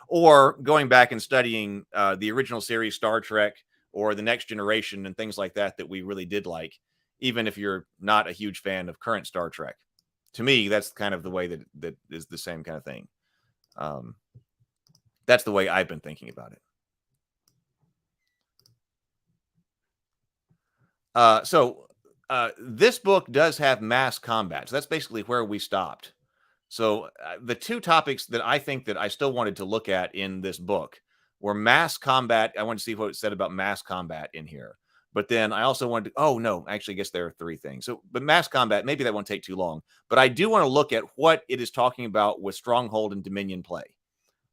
or going back and studying the original series Star Trek or the Next Generation and things like that we really did like, even if you're not a huge fan of current Star Trek. To me, that's kind of the way that is the same kind of thing. That's the way I've been thinking about it. So this book does have mass combat. So that's basically where we stopped. So the two topics that I think that I still wanted to look at in this book were mass combat. I wanted to see what it said about mass combat in here. But then I also wanted to, oh no, actually I guess there are three things. So, but mass combat, maybe that won't take too long. But I do want to look at what it is talking about with Stronghold and Dominion play.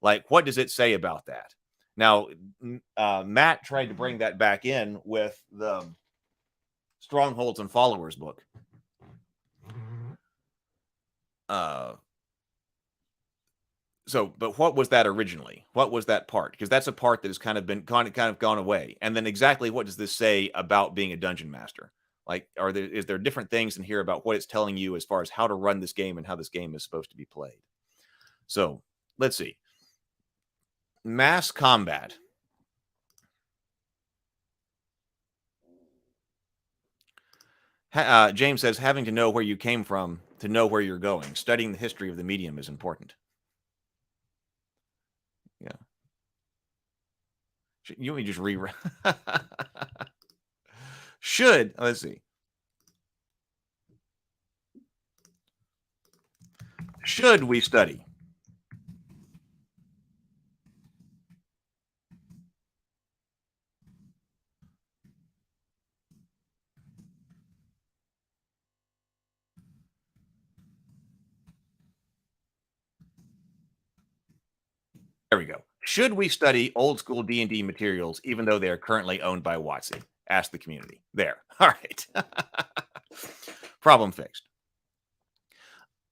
Like, what does it say about that? Now, Matt tried to bring that back in with the Strongholds and Followers book. But what was that originally? What was that part? Because that's a part that has kind of gone away. And then exactly what does this say about being a dungeon master? Like, is there different things in here about what it's telling you as far as how to run this game and how this game is supposed to be played? So let's see. Mass combat. James says, having to know where you came from to know where you're going. Studying the history of the medium is important. Yeah. You want me to just rewrite? Let's see. Should we study? There we go. Should we study old school D&D materials, even though they are currently owned by WotC? Ask the community. There. All right. Problem fixed.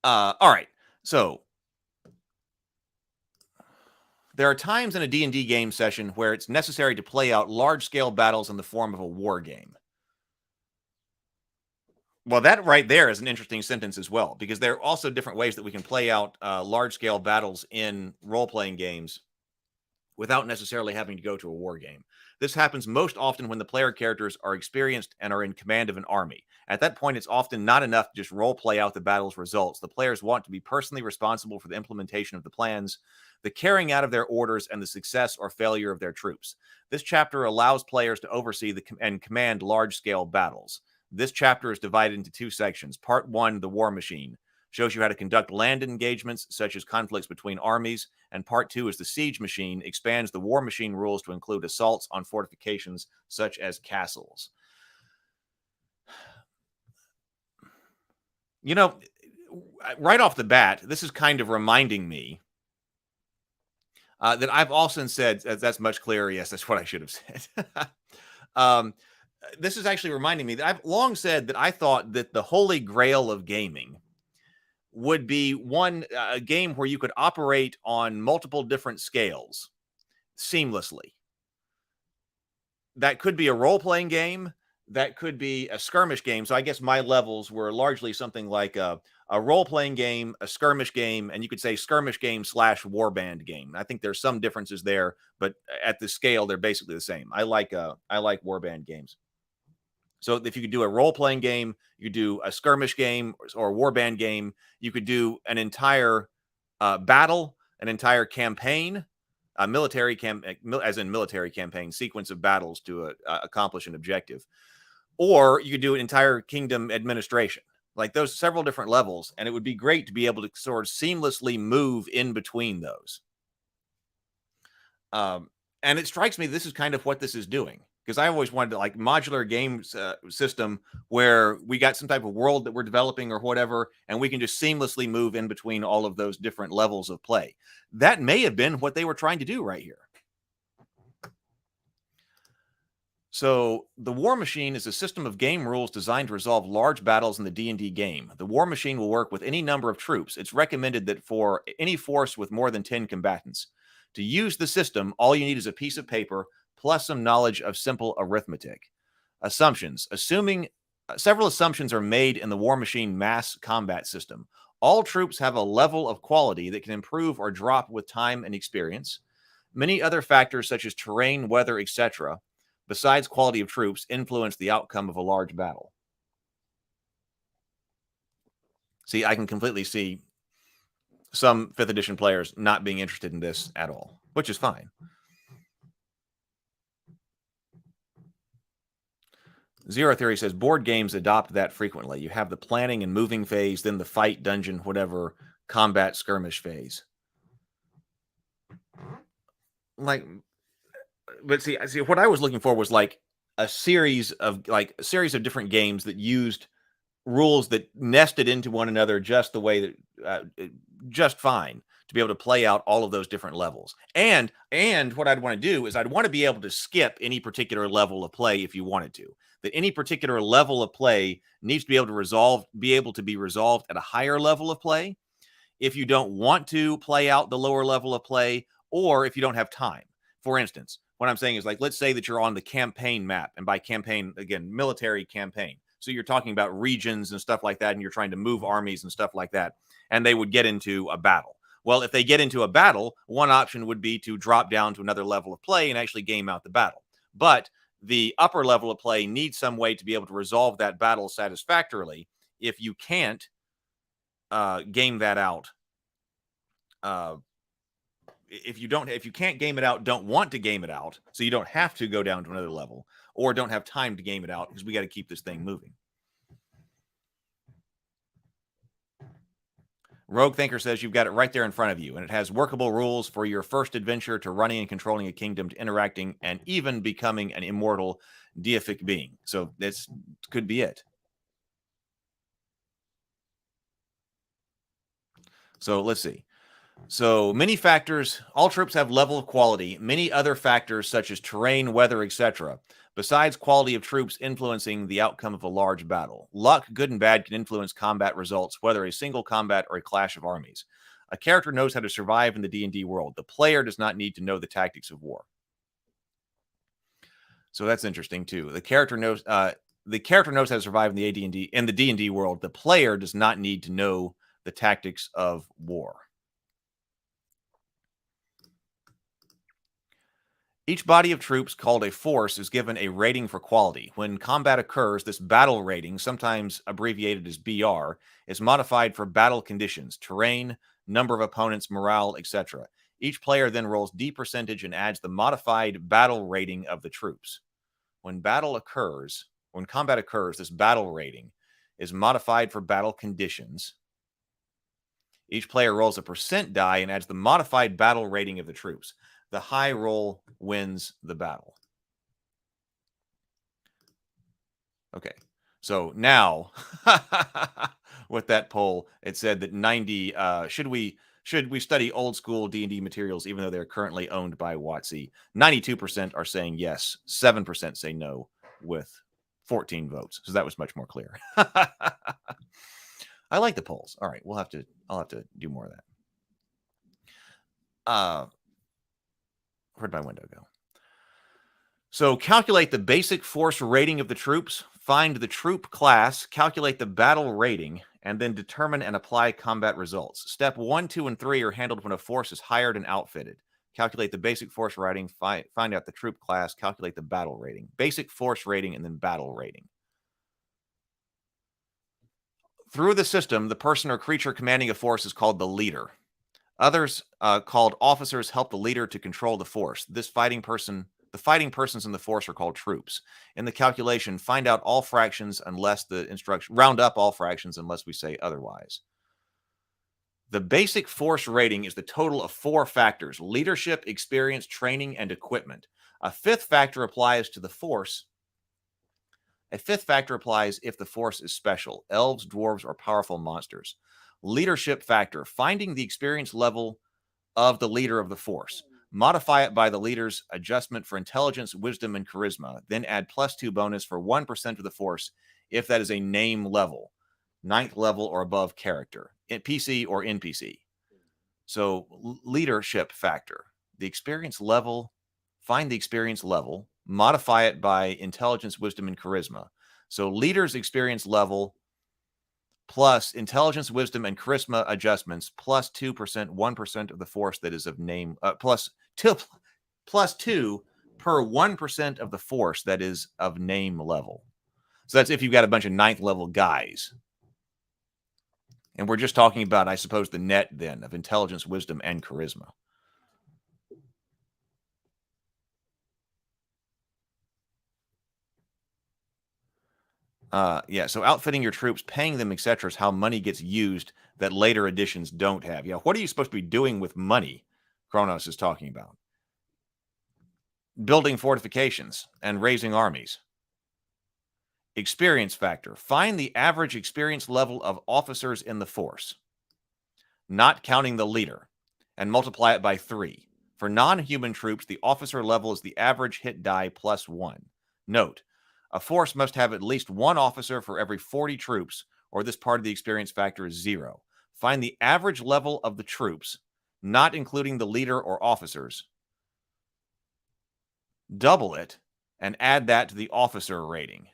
All right. So there are times in a D&D game session where it's necessary to play out large-scale battles in the form of a war game. Well, that right there is an interesting sentence as well, because there are also different ways that we can play out large-scale battles in role-playing games without necessarily having to go to a war game. This happens most often when the player characters are experienced and are in command of an army. At that point, it's often not enough to just role play out the battle's results. The players want to be personally responsible for the implementation of the plans, the carrying out of their orders, and the success or failure of their troops. This chapter allows players to oversee and command large-scale battles. This chapter is divided into 2 sections. Part 1, the War Machine, shows you how to conduct land engagements, such as conflicts between armies, and Part 2 is the Siege Machine, expands the War Machine rules to include assaults on fortifications, such as castles. You know, right off the bat, this is kind of reminding me that I've often said, that's much clearer, yes, that's what I should have said. This is actually reminding me that I've long said that I thought that the holy grail of gaming would be a game where you could operate on multiple different scales seamlessly. That could be a role-playing game. That could be a skirmish game. So I guess my levels were largely something like a role-playing game, a skirmish game, and you could say skirmish game / warband game. I think there's some differences there, but at the scale, they're basically the same. I like warband games. So if you could do a role-playing game, you could do a skirmish game or a warband game, you could do an entire battle, an entire campaign, a military campaign sequence of battles to accomplish an objective. Or you could do an entire kingdom administration. Like those several different levels, and it would be great to be able to sort of seamlessly move in between those. And it strikes me this is kind of what this is doing. Because I always wanted to like modular game system where we got some type of world that we're developing or whatever, and we can just seamlessly move in between all of those different levels of play. That may have been what they were trying to do right here. So the War Machine is a system of game rules designed to resolve large battles in the D&D game. The War Machine will work with any number of troops. It's recommended that for any force with more than 10 combatants. To use the system, all you need is a piece of paper plus some knowledge of simple arithmetic. Assumptions. Several assumptions are made in the War Machine mass combat system. All troops have a level of quality that can improve or drop with time and experience. Many other factors such as terrain, weather, etc., besides quality of troops, influence the outcome of a large battle. See, I can completely see some 5th edition players not being interested in this at all, which is fine. Zero Theory says board games adopt that frequently. You have the planning and moving phase, then the fight, dungeon, whatever, combat, skirmish phase. But see, what I was looking for was like a series of different games that used rules that nested into one another just the way that just fine to be able to play out all of those different levels. And what I'd want to do is I'd want to be able to skip any particular level of play if you wanted to. That any particular level of play needs to be able to be resolved at a higher level of play if you don't want to play out the lower level of play, or if you don't have time. For instance, what I'm saying is, like, let's say that you're on the campaign map, and by campaign, again, military campaign. So you're talking about regions and stuff like that, and you're trying to move armies and stuff like that, and they would get into a battle. Well, if they get into a battle, one option would be to drop down to another level of play and actually game out the battle. But the upper level of play needs some way to be able to resolve that battle satisfactorily. If you can't game that out, if you can't game it out, don't want to game it out, so you don't have to go down to another level, or don't have time to game it out, because we got to keep this thing moving. Rogue Thinker says you've got it right there in front of you, and it has workable rules for your first adventure to running and controlling a kingdom, to interacting, and even becoming an immortal deific being. So this could be it. So let's see. So many factors, all troops have level of quality, many other factors such as terrain, weather, etc., besides quality of troops influencing the outcome of a large battle. Luck, good and bad, can influence combat results, whether a single combat or a clash of armies. A character knows how to survive in the D&D world. The player does not need to know the tactics of war. So that's interesting too. The character knows, the character knows how to survive in the AD&D in the D&D world. The player does not need to know the tactics of war. Each body of troops called a force is given a rating for quality. When combat occurs, this battle rating, sometimes abbreviated as BR, is modified for battle conditions, terrain, number of opponents, morale, etc. Each player then rolls D percentage and adds the modified battle rating of the troops. When combat occurs, this battle rating is modified for battle conditions. Each player rolls a percent die and adds the modified battle rating of the troops. The high roll wins the battle. Okay, so now with that poll, it said that 90. Should we study old school D&D materials even though they're currently owned by WotC? 92% are saying yes. 7% say no, with 14 votes. So that was much more clear. I like the polls. All right, I'll have to do more of that. Where'd my window go? So calculate the basic force rating of the troops, find the troop class, calculate the battle rating, and then determine and apply combat results. Step 1, 2, and 3 are handled when a force is hired and outfitted. Calculate the basic force rating, find out the troop class, calculate the battle rating. Basic force rating and then battle rating. Through the system, the person or creature commanding a force is called the leader. Others called officers help the leader to control the force. The fighting persons in the force are called troops. In the calculation, find out all fractions unless the instruction, round up all fractions unless we say otherwise. The basic force rating is the total of 4 factors: leadership, experience, training, and equipment. A fifth factor applies to the force. A fifth factor applies if the force is special: elves, dwarves, or powerful monsters. Leadership factor, finding the experience level of the leader of the force. Modify it by the leader's adjustment for intelligence, wisdom, and charisma. Then add +2 bonus for 1% of the force if that is a name level, 9th level or above character, PC or NPC. So leadership factor, the experience level, find the experience level, modify it by intelligence, wisdom, and charisma. So leader's experience level plus intelligence, wisdom, and charisma adjustments plus 2%, 1% of the force that is of name, plus 2 per 1% of the force that is of name level. So that's if you've got a bunch of 9th level guys. And we're just talking about, I suppose, the net then of intelligence, wisdom, and charisma. Yeah, so outfitting your troops, paying them, etc. is how money gets used that later editions don't have. Yeah, what are you supposed to be doing with money? Kronos is talking about. Building fortifications and raising armies. Experience factor. Find the average experience level of officers in the force, not counting the leader, and multiply it by 3. For non-human troops, the officer level is the average hit die plus 1. Note, a force must have at least 1 officer for every 40 troops, or this part of the experience factor is 0. Find the average level of the troops, not including the leader or officers. Double it, and add that to the officer rating.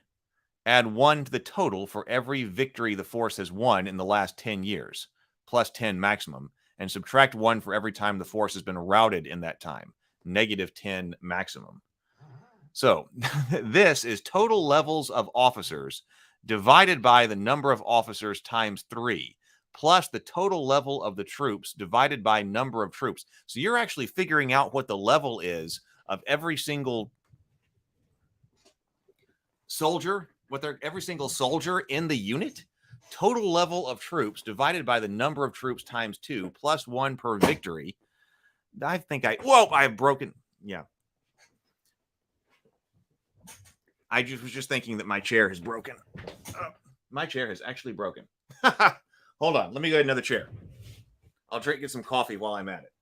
Add 1 to the total for every victory the force has won in the last 10 years, plus 10 maximum, and subtract 1 for every time the force has been routed in that time, -10 maximum. So this is total levels of officers divided by the number of officers times 3, plus the total level of the troops divided by number of troops. So you're actually figuring out what the level is of every single soldier, every single soldier in the unit. Total level of troops divided by the number of troops times 2, plus 1 per victory. I think I've broken. Yeah. I was just thinking that my chair has broken. My chair has actually broken. Hold on. Let me get another chair. I'll get some coffee while I'm at it.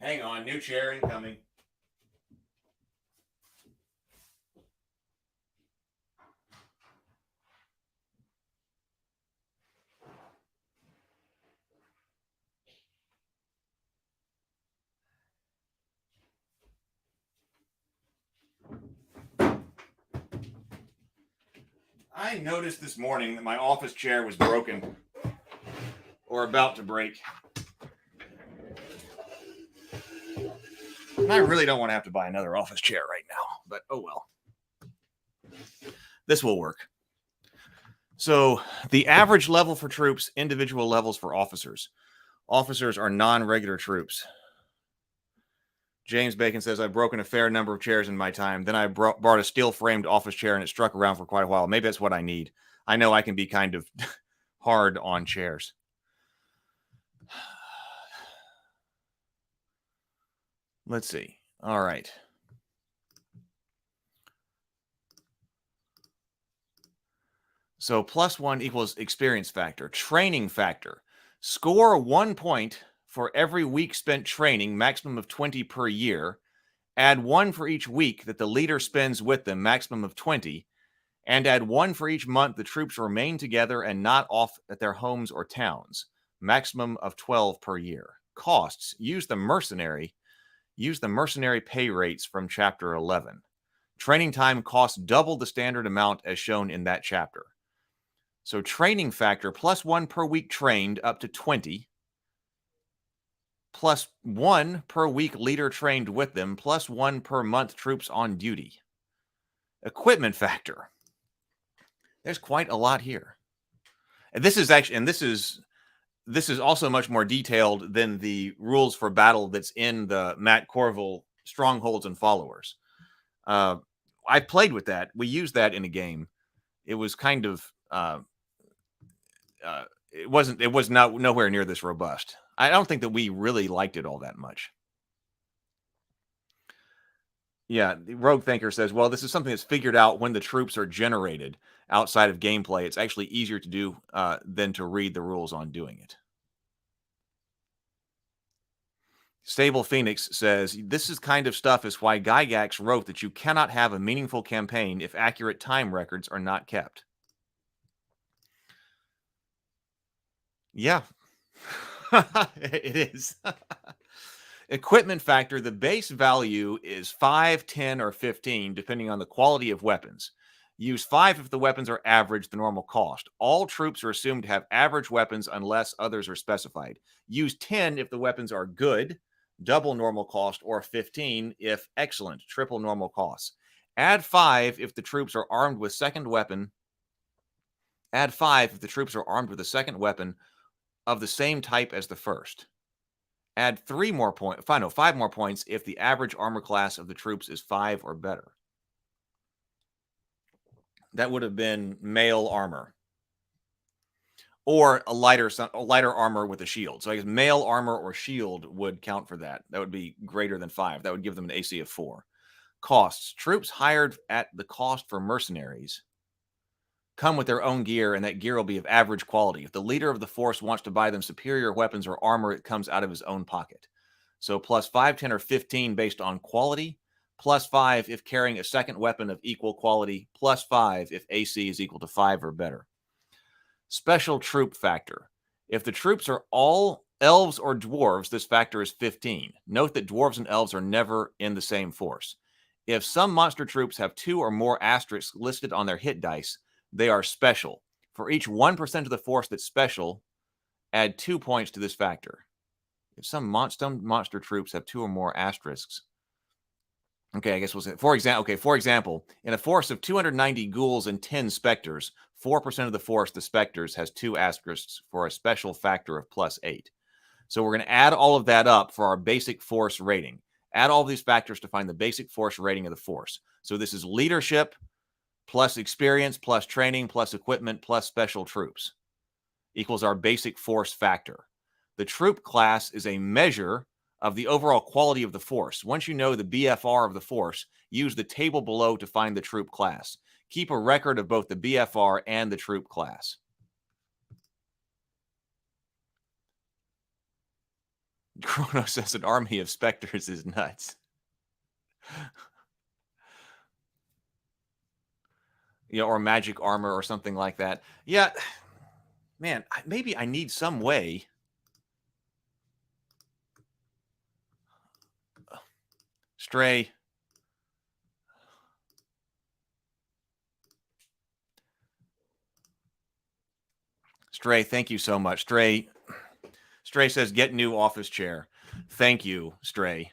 Hang on. New chair incoming. I noticed this morning that my office chair was broken or about to break. And I really don't want to have to buy another office chair right now, but oh well. This will work. So the average level for troops, individual levels for officers. Officers are non-regular troops. James Bacon says, I've broken a fair number of chairs in my time. Then I bought a steel-framed office chair, and it struck around for quite a while. Maybe that's what I need. I know I can be kind of hard on chairs. Let's see. All right. So +1 equals experience factor. Training factor. Score 1 point for every week spent training, maximum of 20 per year. Add 1 for each week that the leader spends with them, maximum of 20. And add 1 for each month the troops remain together and not off at their homes or towns, maximum of 12 per year. Costs. Use the mercenary pay rates from chapter 11. Training time costs double the standard amount as shown in that chapter. So training factor, +1 per week trained up to 20, +1 per week leader trained with them, +1 per month troops on duty. Equipment factor. There's quite a lot here. And this is also much more detailed than the rules for battle that's in the Matt Corville Strongholds and Followers. I played with that. We used that in a game. It was kind of it was not nowhere near this robust. I don't think that we really liked it all that much. Yeah, the Rogue Thinker says, well, this is something that's figured out when the troops are generated outside of gameplay. It's actually easier to do than to read the rules on doing it. Stable Phoenix says, this is kind of stuff is why Gygax wrote that you cannot have a meaningful campaign if accurate time records are not kept. Yeah, it is. Equipment factor, the base value is 5, 10, or 15, depending on the quality of weapons. Use 5 if the weapons are average, the normal cost. All troops are assumed to have average weapons unless others are specified. Use 10 if the weapons are good, double normal cost, or 15 if excellent, triple normal costs. Add 5 if the troops are armed with second weapon. Add 5 if the troops are armed with a second weapon of the same type as the first. Add 5 more points if the average armor class of the troops is 5 or better. That would have been mail armor. Or a lighter armor with a shield. So I guess mail armor or shield would count for that. That would be greater than 5. That would give them an AC of 4. Costs. Troops hired at the cost for mercenaries come with their own gear, and that gear will be of average quality. If the leader of the force wants to buy them superior weapons or armor, it comes out of his own pocket. So +5, 10, or 15 based on quality, +5 if carrying a second weapon of equal quality, +5 if AC is equal to 5 or better. Special troop factor. If the troops are all elves or dwarves, this factor is 15. Note that dwarves and elves are never in the same force. If some monster troops have 2 or more asterisks listed on their hit dice, they are special. For each 1% of the force that's special, add 2 points to this factor. If some monster troops have 2 or more asterisks. Okay, I guess we'll say, for example, in a force of 290 ghouls and 10 specters, 4% of the force, the specters, has 2 asterisks for a special factor of +8. So we're going to add all of that up for our basic force rating. Add all these factors to find the basic force rating of the force. So this is leadership, plus experience, plus training, plus equipment, plus special troops, equals our basic force factor. The troop class is a measure of the overall quality of the force. Once you know the BFR of the force, use the table below to find the troop class. Keep a record of both the BFR and the troop class. Chrono says an army of specters is nuts. Or magic armor or something like that. Yeah, man, maybe I need some way. Stray. Stray, thank you so much. Stray says, get new office chair. Thank you, Stray.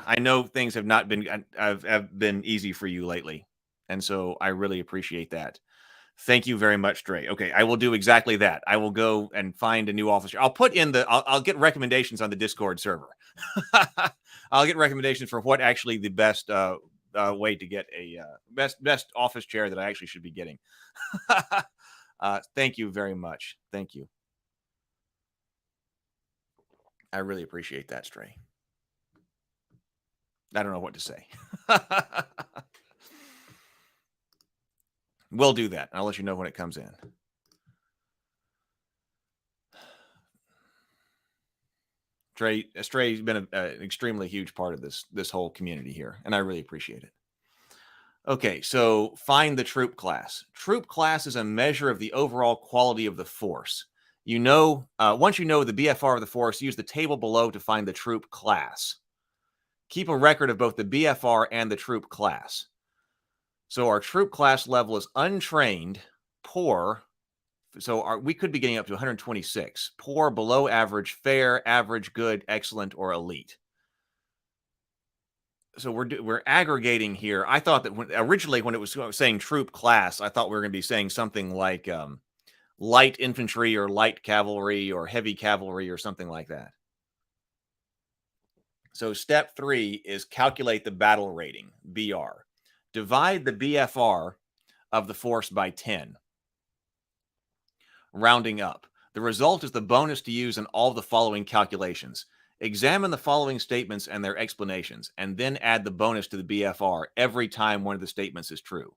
I know things have not been have been easy for you lately, and so I really appreciate that. Thank you very much, Stray. Okay, I will do exactly that. I will go and find a new office chair. I'll put in the. I'll get recommendations on the Discord server. I'll get recommendations for what actually the best way to get a best office chair that I actually should be getting. Thank you very much. Thank you. I really appreciate that, Stray. I don't know what to say. We'll do that. I'll let you know when it comes in. Stray's been an extremely huge part of this whole community here, and I really appreciate it. Okay, so find the troop class. Troop class is a measure of the overall quality of the force. You know, once you know the BFR of the force, use the table below to find the troop class. Keep a record of both the BFR and the troop class. So our troop class level is untrained, poor. So we could be getting up to 126. Poor, below average, fair, average, good, excellent, or elite. So we're aggregating here. I thought that originally when it was saying troop class, I thought we were going to be saying something like light infantry or light cavalry or heavy cavalry or something like that. So step 3 is calculate the battle rating, BR. Divide the BFR of the force by 10. Rounding up. The result is the bonus to use in all the following calculations. Examine the following statements and their explanations, and then add the bonus to the BFR every time one of the statements is true.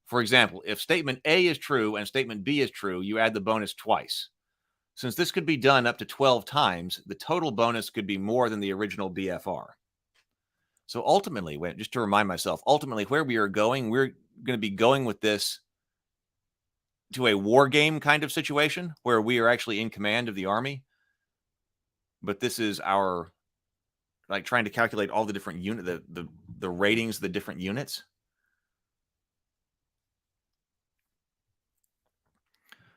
For example, if statement A is true and statement B is true, you add the bonus twice. Since this could be done up to 12 times, the total bonus could be more than the original BFR. So ultimately, just to remind myself, ultimately where we are going, we're going to be going with this to a war game kind of situation where we are actually in command of the army. But this is our, like, trying to calculate all the different the ratings of the different units.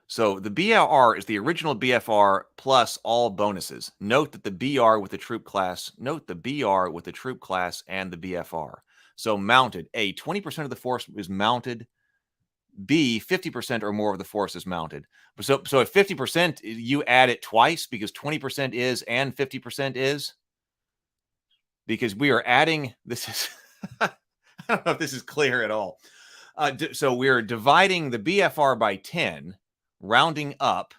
So the BR is the original BFR plus all bonuses. Note that the BR with the troop class, and the BFR. So mounted, A, 20% of the force is mounted. B, 50% or more of the force is mounted. So if 50%, you add it twice because 20% is and 50% is. Because we are adding, this is, I don't know if this is clear at all. So we're dividing the BFR by 10, rounding up,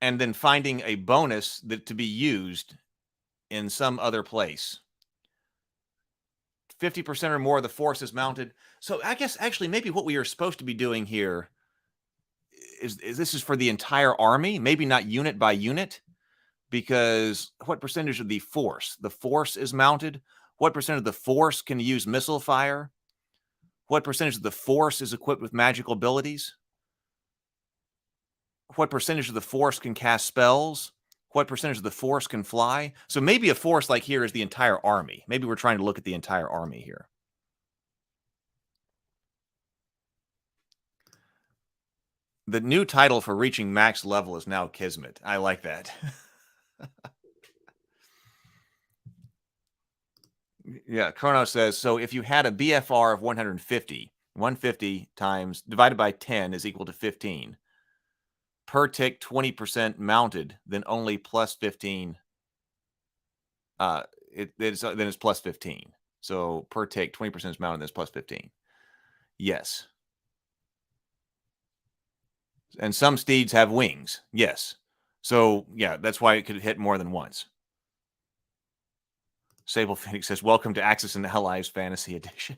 and then finding a bonus to be used in some other place. 50% or more of the force is mounted. So I guess actually maybe what we are supposed to be doing here is this is for the entire army, maybe not unit by unit, because what percentage of the force? The force is mounted. What percent of the force can use missile fire? What percentage of the force is equipped with magical abilities? What percentage of the force can cast spells? What percentage of the force can fly? So maybe a force like here is the entire army. Maybe we're trying to look at the entire army here. The new title for reaching max level is now Kismet. I like that. Yeah, Chrono says, so if you had a BFR of 150 times divided by 10 is equal to 15. Per tick 20% mounted, then only plus 15. Then it's plus 15. So per tick 20% is mounted, then it's plus 15. Yes. And some steeds have wings. Yes. So yeah, that's why it could hit more than once. Sable Phoenix says, welcome to Axis and Allies Fantasy Edition.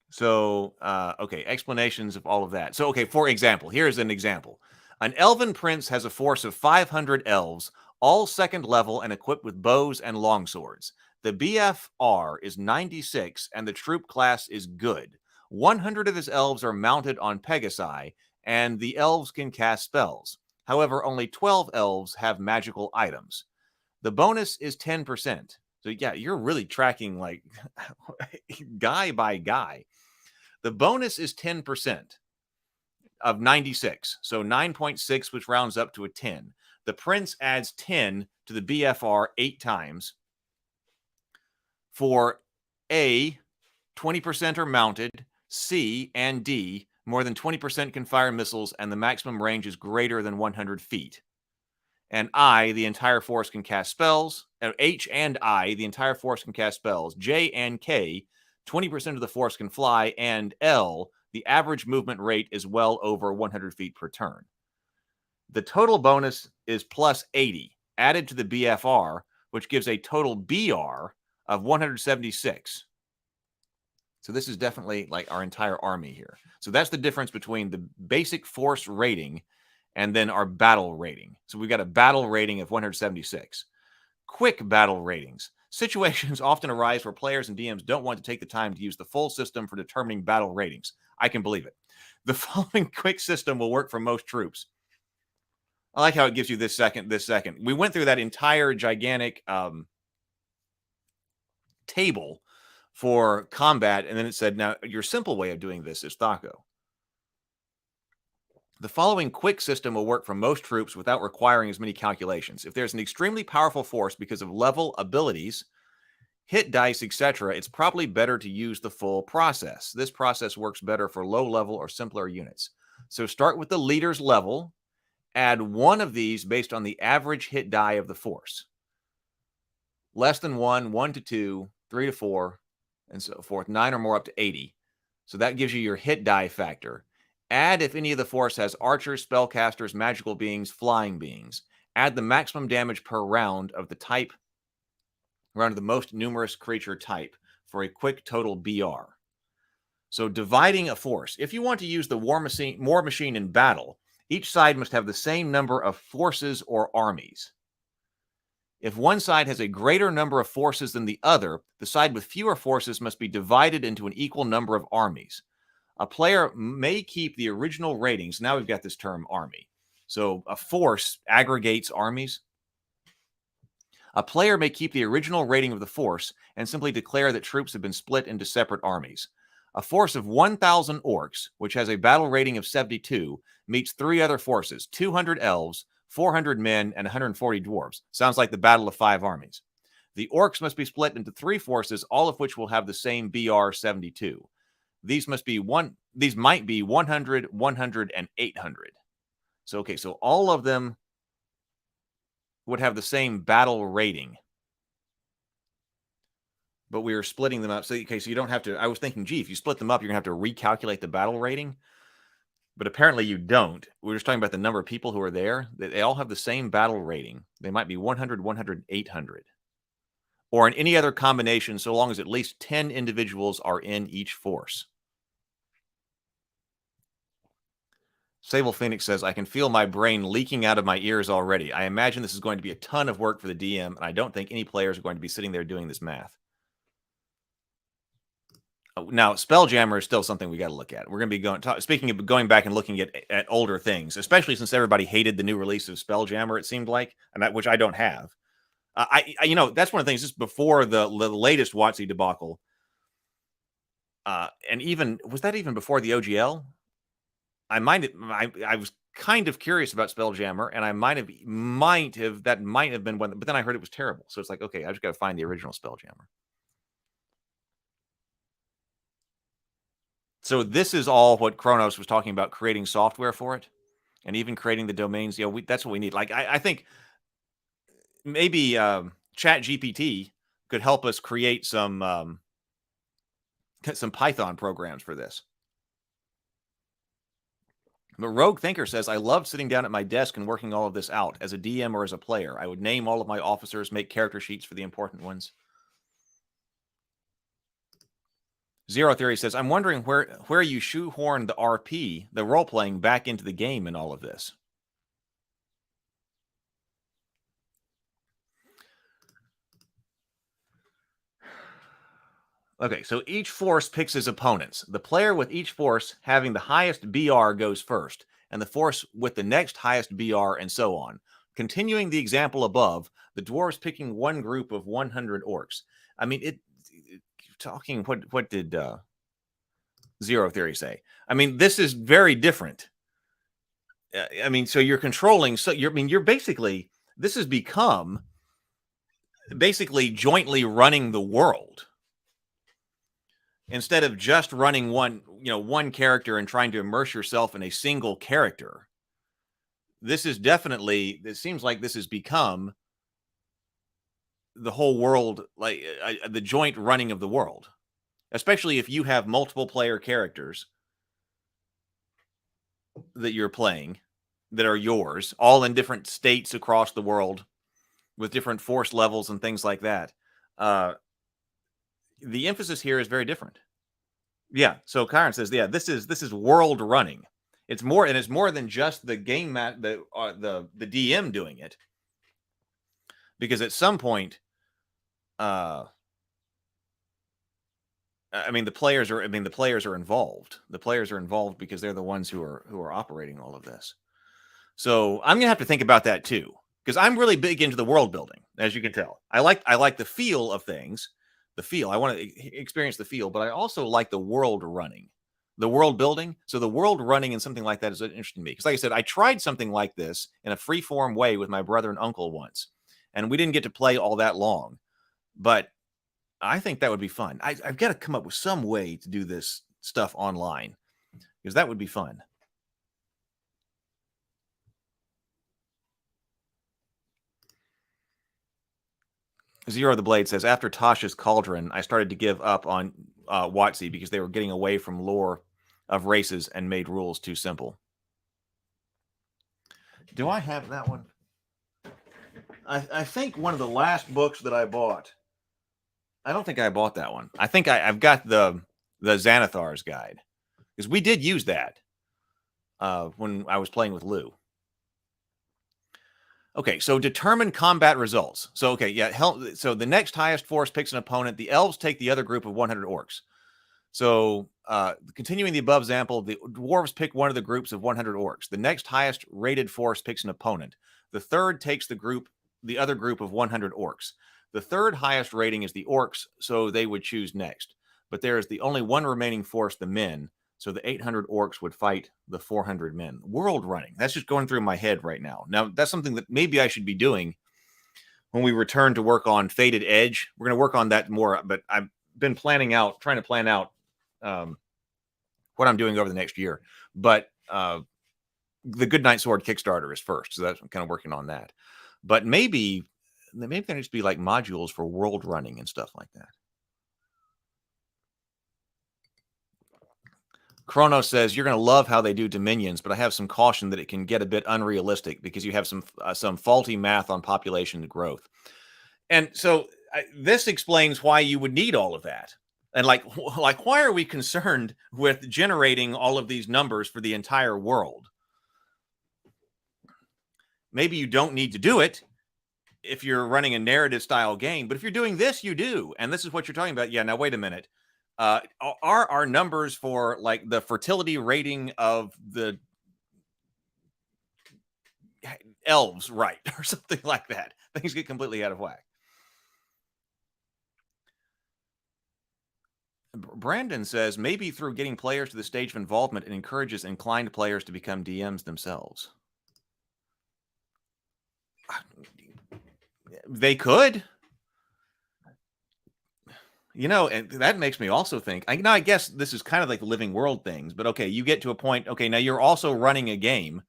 So, okay, explanations of all of that. So, okay, for example, here's an example. An elven prince has a force of 500 elves, all second level and equipped with bows and longswords. The BFR is 96 and the troop class is good. 100 of his elves are mounted on Pegasi, and the elves can cast spells. However, only 12 elves have magical items. The bonus is 10%. So yeah, you're really tracking like guy by guy. The bonus is 10% of 96. So 9.6, which rounds up to a 10. The prince adds 10 to the BFR 8 times. For A, 20% are mounted. C and D, more than 20% can fire missiles, and the maximum range is greater than 100 feet. And I, the entire force can cast spells. H and I, the entire force can cast spells. J and K, 20% of the force can fly. And L, the average movement rate is well over 100 feet per turn. The total bonus is plus 80, added to the BFR, which gives a total BR of 176. So this is definitely like our entire army here. So that's the difference between the basic force rating and then our battle rating. So we've got a battle rating of 176. Quick battle ratings. Situations often arise where players and DMs don't want to take the time to use the full system for determining battle ratings. I can believe it. The following quick system will work for most troops. I like how it gives you this second. We went through that entire gigantic table for combat, and then it said, now, your simple way of doing this is Thaco. The following quick system will work for most troops without requiring as many calculations. If there's an extremely powerful force because of level, abilities, hit dice, etc., it's probably better to use the full process. This process works better for low-level or simpler units. So start with the leader's level, add one of these based on the average hit die of the force. Less than 1, 1 to 2, 3 to 4, and so forth, 9 or more up to 80. So that gives you your hit die factor. Add if any of the force has archers, spellcasters, magical beings, flying beings. Add the maximum damage per round of the type, round of the most numerous creature type for a quick total BR. So dividing a force. If you want to use the war machine in battle, each side must have the same number of forces or armies. If one side has a greater number of forces than the other, the side with fewer forces must be divided into an equal number of armies. A player may keep the original ratings. Now we've got this term army. So a force aggregates armies. A player may keep the original rating of the force and simply declare that troops have been split into separate armies. A force of 1,000 orcs, which has a battle rating of 72, meets 3 other forces, 200 elves, 400 men, and 140 dwarves. Sounds like the battle of 5 armies. The orcs must be split into 3 forces, all of which will have the same BR 72. These might be 100, 100, and 800. So, okay, so all of them would have the same battle rating. But we are splitting them up. So, okay, so you don't have to, I was thinking, gee, if you split them up, you're going to have to recalculate the battle rating. But apparently you don't. We're just talking about the number of people who are there. They all have the same battle rating. They might be 100, 100, 800. Or in any other combination, so long as at least 10 individuals are in each force. Sable Phoenix says, I can feel my brain leaking out of my ears already. I imagine this is going to be a ton of work for the DM, and I don't think any players are going to be sitting there doing this math. Now, Spelljammer is still something we got to look at. We're going to be speaking of going back and looking at older things, especially since everybody hated the new release of Spelljammer, it seemed like, which I don't have. That's one of the things, just before the latest WotC debacle, and even, was that even before the OGL? I was kind of curious about Spelljammer, and that might have been one, but then I heard it was terrible. So it's like, okay, I just got to find the original Spelljammer. So this is all what Kronos was talking about, creating software for it, and even creating the domains. That's what we need. Like I think maybe ChatGPT could help us create some Python programs for this. But Rogue Thinker says, I loved sitting down at my desk and working all of this out. As a DM or as a player, I would name all of my officers, make character sheets for the important ones. Zero Theory says, I'm wondering where you shoehorn the RP, the role-playing, back into the game in all of this. Okay, so each force picks his opponents. The player with each force having the highest BR goes first, and the force with the next highest BR, and so on. Continuing the example above, the dwarves picking one group of 100 orcs. I mean, what did Zero Theory say. I mean, this is very different. I mean, so you're controlling. So you're basically, this has become basically jointly running the world instead of just running one character and trying to immerse yourself in a single character. This is definitely, it seems like this has become the whole world, like the joint running of the world, especially if you have multiple player characters that you're playing that are yours, all in different states across the world with different force levels and things like that. The emphasis here is very different. Yeah. So Kyron says, yeah, this is world running. It's more, and it's more than just the game the DM doing it, because at some point, I mean, the players are involved. The players are involved because they're the ones who are operating all of this. So I'm gonna have to think about that too, because I'm really big into the world building, as you can tell. I like the feel of things, the feel. I want to experience the feel, but I also like the world running, the world building. So the world running and something like that is interesting to me, because, like I said, I tried something like this in a free form way with my brother and uncle once, and we didn't get to play all that long, but I think that would be fun. I've got to come up with some way to do this stuff online, because that would be fun. Zero the Blade says, after Tasha's Cauldron, I started to give up on WotC because they were getting away from lore of races and made rules too simple. Do I have that one? I think one of the last books that I bought, I don't think I bought that one. I think I've got the Xanathar's Guide, because we did use that when I was playing with Lou. Okay, so determine combat results. So, okay, yeah. So the next highest force picks an opponent. The elves take the other group of 100 orcs. So, continuing the above example, the dwarves pick one of the groups of 100 orcs. The next highest rated force picks an opponent. The third takes the other group of 100 orcs. The third highest rating is the orcs, so they would choose next. But there is the only one remaining force, the men. So the 800 orcs would fight the 400 men. World running. That's just going through my head right now. Now, that's something that maybe I should be doing when we return to work on Faded Edge. We're going to work on that more, but I've been trying to plan out what I'm doing over the next year. But the Goodnight Sword Kickstarter is first, so that's, I'm kind of working on that. But maybe there needs to be like modules for world running and stuff like that. Chronos says, you're going to love how they do Dominions, but I have some caution that it can get a bit unrealistic because you have some faulty math on population growth. And so this explains why you would need all of that. And like, why are we concerned with generating all of these numbers for the entire world? Maybe you don't need to do it if you're running a narrative style game, but if you're doing this, you do. And this is what you're talking about. Yeah, now wait a minute. Are our numbers for like the fertility rating of the elves right, or something like that? Things get completely out of whack. Brandon says, maybe through getting players to the stage of involvement, it encourages inclined players to become DMs themselves. They could. You know, and that makes me also think, I guess this is kind of like the living world things, but okay, you get to a point, okay, now you're also running a game.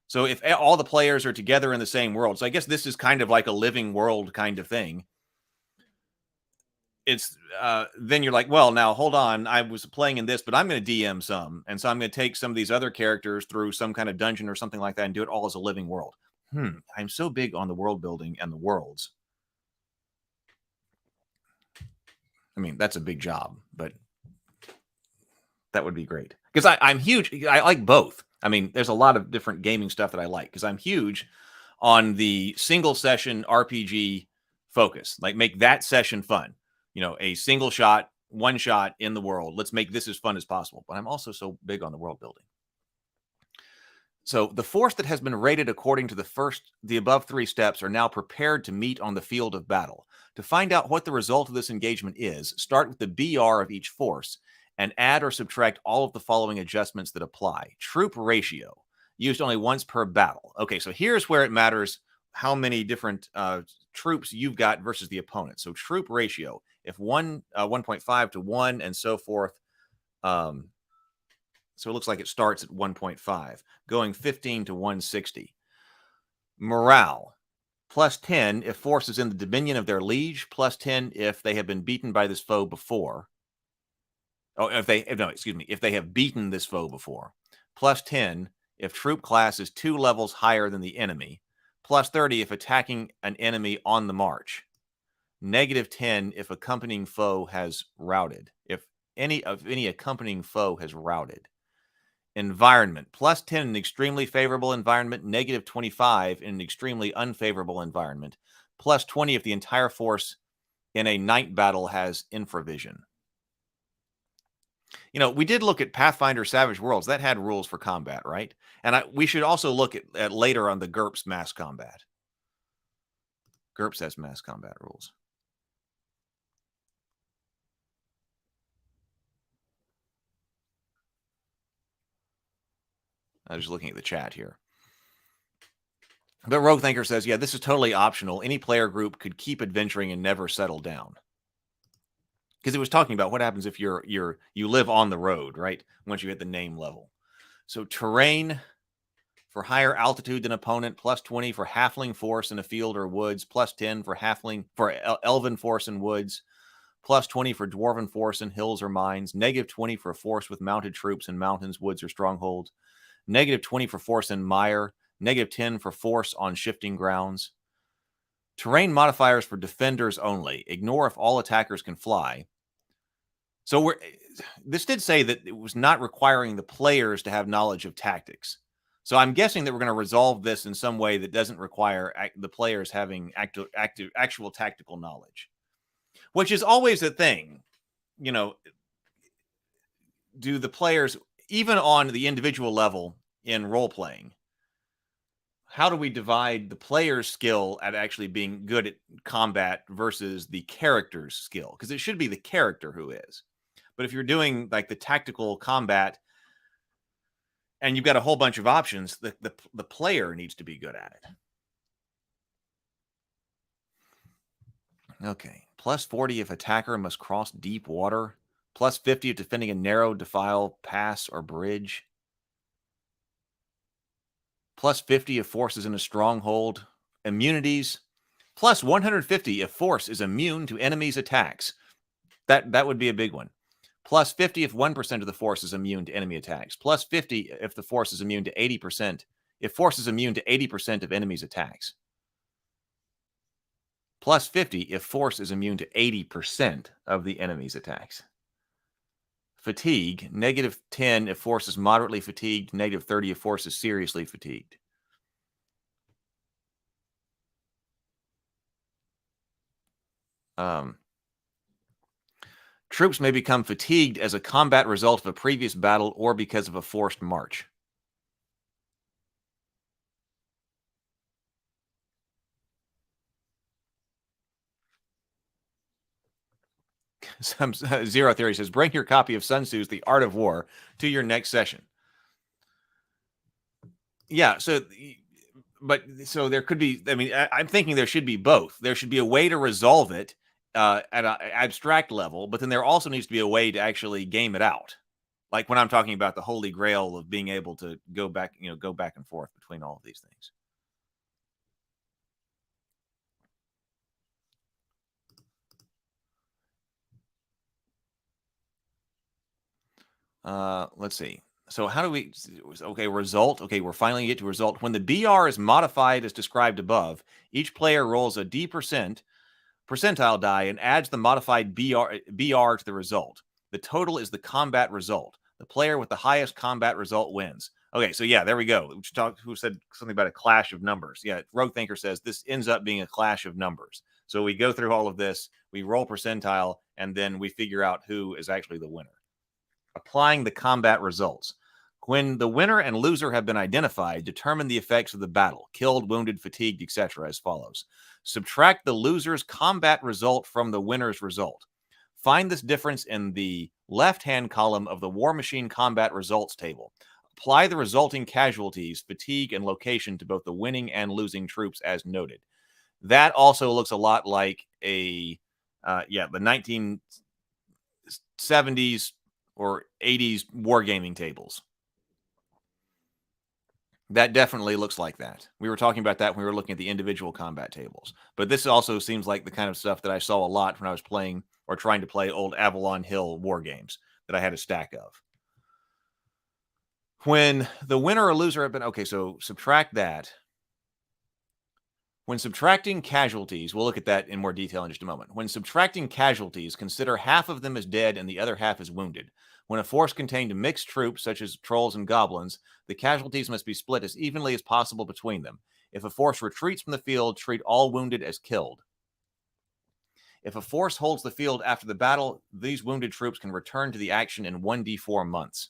So if all the players are together in the same world, so I guess this is kind of like a living world kind of thing. It's, then you're like, well, now hold on, I was playing in this, but I'm going to DM some. And so I'm going to take some of these other characters through some kind of dungeon or something like that and do it all as a living world. I'm so big on the world building and the worlds. I mean, that's a big job, but that would be great. Because I'm huge. I like both. I mean, there's a lot of different gaming stuff that I like, because I'm huge on the single session RPG focus. Like, make that session fun. You know, a single shot, one shot in the world. Let's make this as fun as possible. But I'm also so big on the world building. So the force that has been rated according to the above three steps are now prepared to meet on the field of battle. To find out what the result of this engagement is, start with the BR of each force and add or subtract all of the following adjustments that apply. Troop ratio, used only once per battle. Okay, so here's where it matters how many different troops you've got versus the opponent. So troop ratio, if 1.5 to 1 and so forth. So it looks like it starts at 1.5, going 15 to 160. Morale, +10 if force is in the dominion of their liege, +10 if they have been beaten by this foe before. Oh, if they have beaten this foe before. +10 if troop class is 2 levels higher than the enemy. +30 if attacking an enemy on the march. -10 if accompanying foe has routed. If any accompanying foe has routed. Environment, +10 in an extremely favorable environment, -25 in an extremely unfavorable environment, +20 if the entire force in a night battle has infravision. You know, we did look at Pathfinder Savage Worlds. That had rules for combat, right? And we should also look at later on the GURPS mass combat. GURPS has mass combat rules. I was just looking at the chat here. But Rogue Thinker says, yeah, this is totally optional. Any player group could keep adventuring and never settle down. Because it was talking about what happens if you live on the road, right? Once you hit the name level. So terrain for higher altitude than opponent, +20 for halfling force in a field or woods, +10 for elven force in woods, +20 for dwarven force in hills or mines, -20 for force with mounted troops in mountains, woods, or strongholds, -20 for force in mire, -10 for force on shifting grounds. Terrain modifiers for defenders only. Ignore if all attackers can fly. So this did say that it was not requiring the players to have knowledge of tactics. So I'm guessing that we're going to resolve this in some way that doesn't require the players having actual tactical knowledge, which is always a thing. You know, do the players, even on the individual level in role-playing, how do we divide the player's skill at actually being good at combat versus the character's skill? Because it should be the character who is. But if you're doing like the tactical combat and you've got a whole bunch of options, the player needs to be good at it. Okay. +40 if attacker must cross deep water. +50 if defending a narrow defile, pass, or bridge. +50 if force is in a stronghold. Immunities. +150 if force is immune to enemies' attacks. That would be a big one. +50 if 1% of the force is immune to enemy attacks. +50 if the force is immune to 80%. If force is immune to 80% of enemies' attacks. +50 if force is immune to 80% of the enemy's attacks. Fatigue, -10 if force is moderately fatigued, -30 if force is seriously fatigued. Troops may become fatigued as a combat result of a previous battle or because of a forced march. Some Zero Theory says, bring your copy of Sun Tzu's The Art of War to your next session. Yeah, so there could be, I mean, I'm thinking there should be both. There should be a way to resolve it at an abstract level, but then there also needs to be a way to actually game it out. Like when I'm talking about the holy grail of being able to go back and forth between all of these things. Let's see. So how do we, okay, result. Okay, we're finally get to result. When the BR is modified as described above, each player rolls a D percentile die and adds the modified BR to the result. The total is the combat result. The player with the highest combat result wins. Okay, so yeah, there we go. Who said something about a clash of numbers? Yeah, Rogue Thinker says this ends up being a clash of numbers. So we go through all of this, we roll percentile, and then we figure out who is actually the winner. Applying the combat results. When the winner and loser have been identified, determine the effects of the battle, killed, wounded, fatigued, etc. as follows. Subtract the loser's combat result from the winner's result. Find this difference in the left-hand column of the War Machine combat results table. Apply the resulting casualties, fatigue, and location to both the winning and losing troops as noted. That also looks a lot like the 1970s or 80s wargaming tables. That definitely looks like that. We were talking about that when we were looking at the individual combat tables. But this also seems like the kind of stuff that I saw a lot when I was playing or trying to play old Avalon Hill war games that I had a stack of. When the winner or loser have been... Okay, so subtract that. When subtracting casualties, we'll look at that in more detail in just a moment. When subtracting casualties, consider half of them as dead and the other half as wounded. When a force contained mixed troops, such as trolls and goblins, the casualties must be split as evenly as possible between them. If a force retreats from the field, treat all wounded as killed. If a force holds the field after the battle, these wounded troops can return to the action in 1d4 months.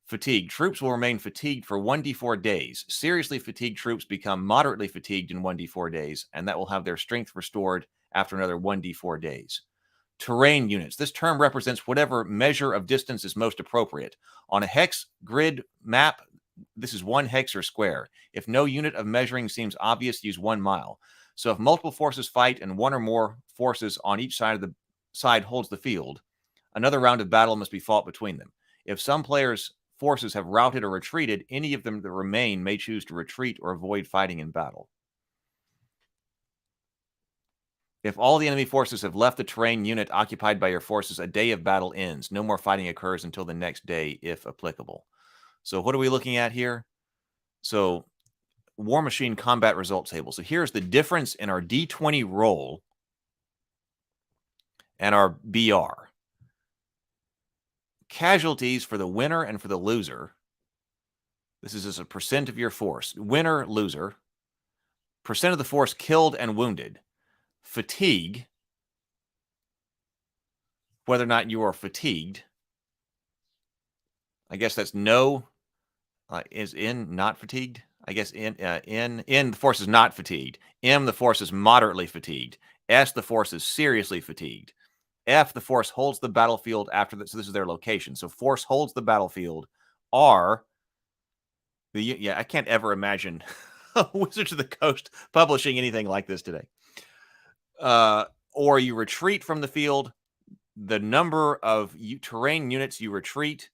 Fatigue. Troops will remain fatigued for 1d4 days. Seriously fatigued troops become moderately fatigued in 1d4 days, and that will have their strength restored after another 1d4 days. Terrain units. This term represents whatever measure of distance is most appropriate. On a hex grid map, this is 1 hex or square. If no unit of measuring seems obvious, use 1 mile. So if multiple forces fight and one or more forces on each side of the side holds the field, another round of battle must be fought between them. If some players' forces have routed or retreated, any of them that remain may choose to retreat or avoid fighting in battle. If all the enemy forces have left the terrain unit occupied by your forces, a day of battle ends. No more fighting occurs until the next day, if applicable. So what are we looking at here? So War Machine combat results table. So here's the difference in our D20 roll and our BR. Casualties for the winner and for the loser. This is as a percent of your force. Winner, loser. Percent of the force killed and wounded. Fatigue, whether or not you are fatigued. I guess that's no. Is in not fatigued? I guess in the force is not fatigued. M, the force is moderately fatigued. S, the force is seriously fatigued. F, the force holds the battlefield after this. So this is their location. So force holds the battlefield. R, I can't ever imagine Wizards of the Coast publishing anything like this today. Or you retreat from the field. The number of terrain units you retreat,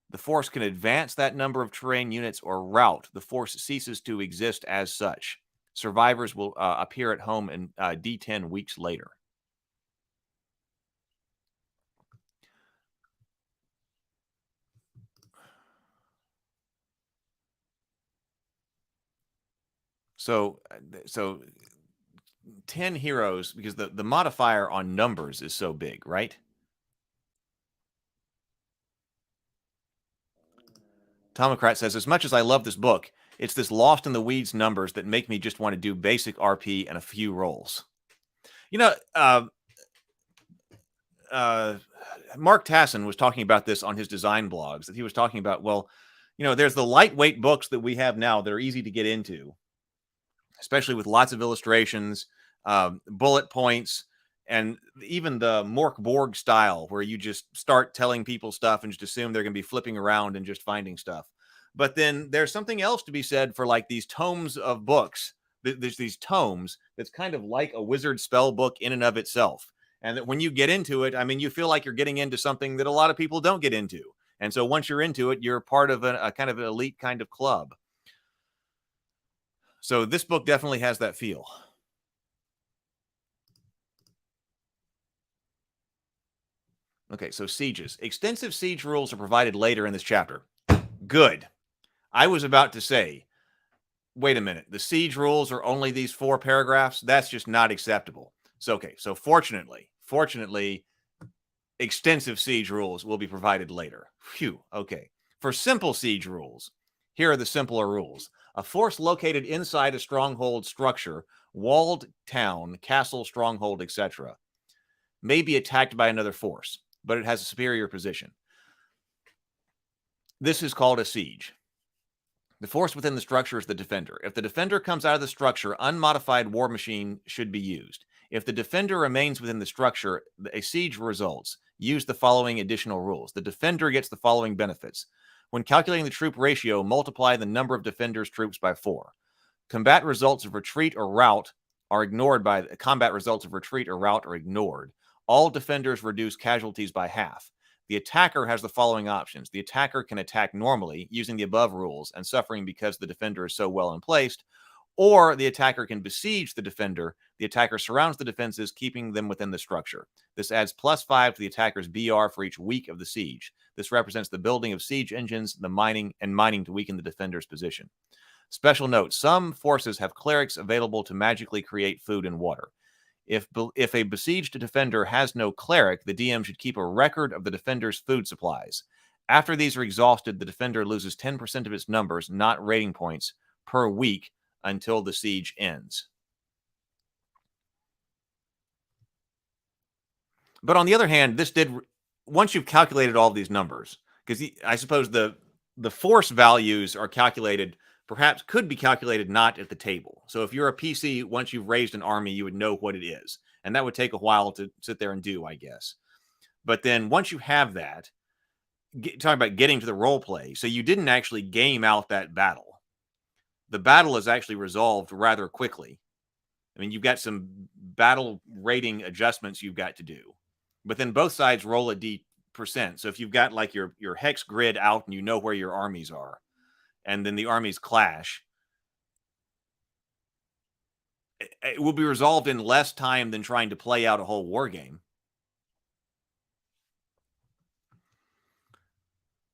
the force can advance that number of terrain units or rout. The force ceases to exist as such. Survivors will appear at home in D10 weeks later. So 10 heroes, because the modifier on numbers is so big, right? Tomocrat says, as much as I love this book, it's this lost in the weeds numbers that make me just want to do basic RP and a few rolls. You know, Mark Tassin was talking about this on his design blogs, that he was talking about, well, you know, there's the lightweight books that we have now that are easy to get into, especially with lots of illustrations, bullet points, and even the Mork Borg style, where you just start telling people stuff and just assume they're going to be flipping around and just finding stuff. But then there's something else to be said for like these tomes of books. There's these tomes that's kind of like a wizard spell book in and of itself. And that when you get into it, I mean, you feel like you're getting into something that a lot of people don't get into. And so once you're into it, you're part of a kind of an elite kind of club. So this book definitely has that feel. Okay, so sieges. Extensive siege rules are provided later in this chapter. Good. I was about to say, wait a minute. The siege rules are only these 4 paragraphs? That's just not acceptable. So, okay, so fortunately, extensive siege rules will be provided later. Phew, okay. For simple siege rules, here are the simpler rules. A force located inside a stronghold structure, walled town, castle, stronghold, etc., may be attacked by another force, but it has a superior position. This is called a siege. The force within the structure is the defender. If the defender comes out of the structure, unmodified war machine should be used. If the defender remains within the structure, a siege results. Use the following additional rules. The defender gets the following benefits. When calculating the troop ratio, multiply the number of defenders' troops by 4. Combat results of retreat or rout are ignored by the combat results of retreat or rout are ignored. All defenders reduce casualties by half. The attacker has the following options. The attacker can attack normally using the above rules and suffering because the defender is so well placed, or the attacker can besiege the defender. The attacker surrounds the defenses, keeping them within the structure. This adds +5 to the attacker's BR for each week of the siege. This represents the building of siege engines, the mining to weaken the defender's position. Special note, some forces have clerics available to magically create food and water. If a besieged defender has no cleric, the DM should keep a record of the defender's food supplies. After these are exhausted, the defender loses 10% of its numbers, not rating points, per week until the siege ends. But on the other hand, once you've calculated all these numbers, because I suppose the force values are calculated, perhaps could be calculated not at the table. So if you're a PC, once you've raised an army, you would know what it is. And that would take a while to sit there and do, I guess. But then once you have that, talking about getting to the role play, so you didn't actually game out that battle. The battle is actually resolved rather quickly. I mean, you've got some battle rating adjustments you've got to do. But then both sides roll a D%. So if you've got like your hex grid out and you know where your armies are, and then the armies clash, it will be resolved in less time than trying to play out a whole war game.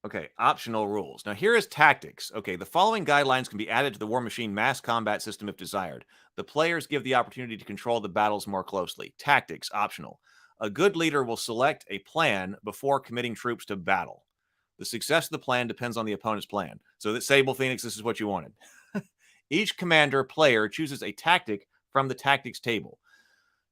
Okay, optional rules. Now here is tactics. Okay, the following guidelines can be added to the War Machine mass combat system if desired. The players give the opportunity to control the battles more closely. Tactics, optional. A good leader will select a plan before committing troops to battle. The success of the plan depends on the opponent's plan. So that Sable Phoenix, this is what you wanted. Each commander player chooses a tactic from the tactics table.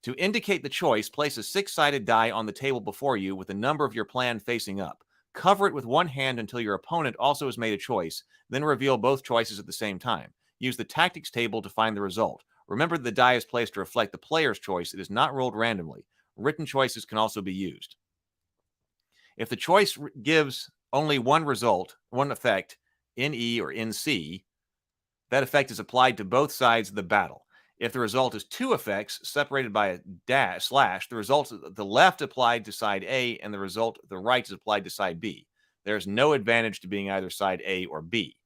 To indicate the choice, place a 6-sided die on the table before you with the number of your plan facing up. Cover it with one hand until your opponent also has made a choice, then reveal both choices at the same time. Use the tactics table to find the result. Remember, the die is placed to reflect the player's choice. It is not rolled randomly. Written choices can also be used. If the choice gives only one result, one effect, in E or in C, that effect is applied to both sides of the battle. If the result is 2 effects separated by a slash, the result of the left applied to side A and the result of the right is applied to side B. There is no advantage to being either side A or B.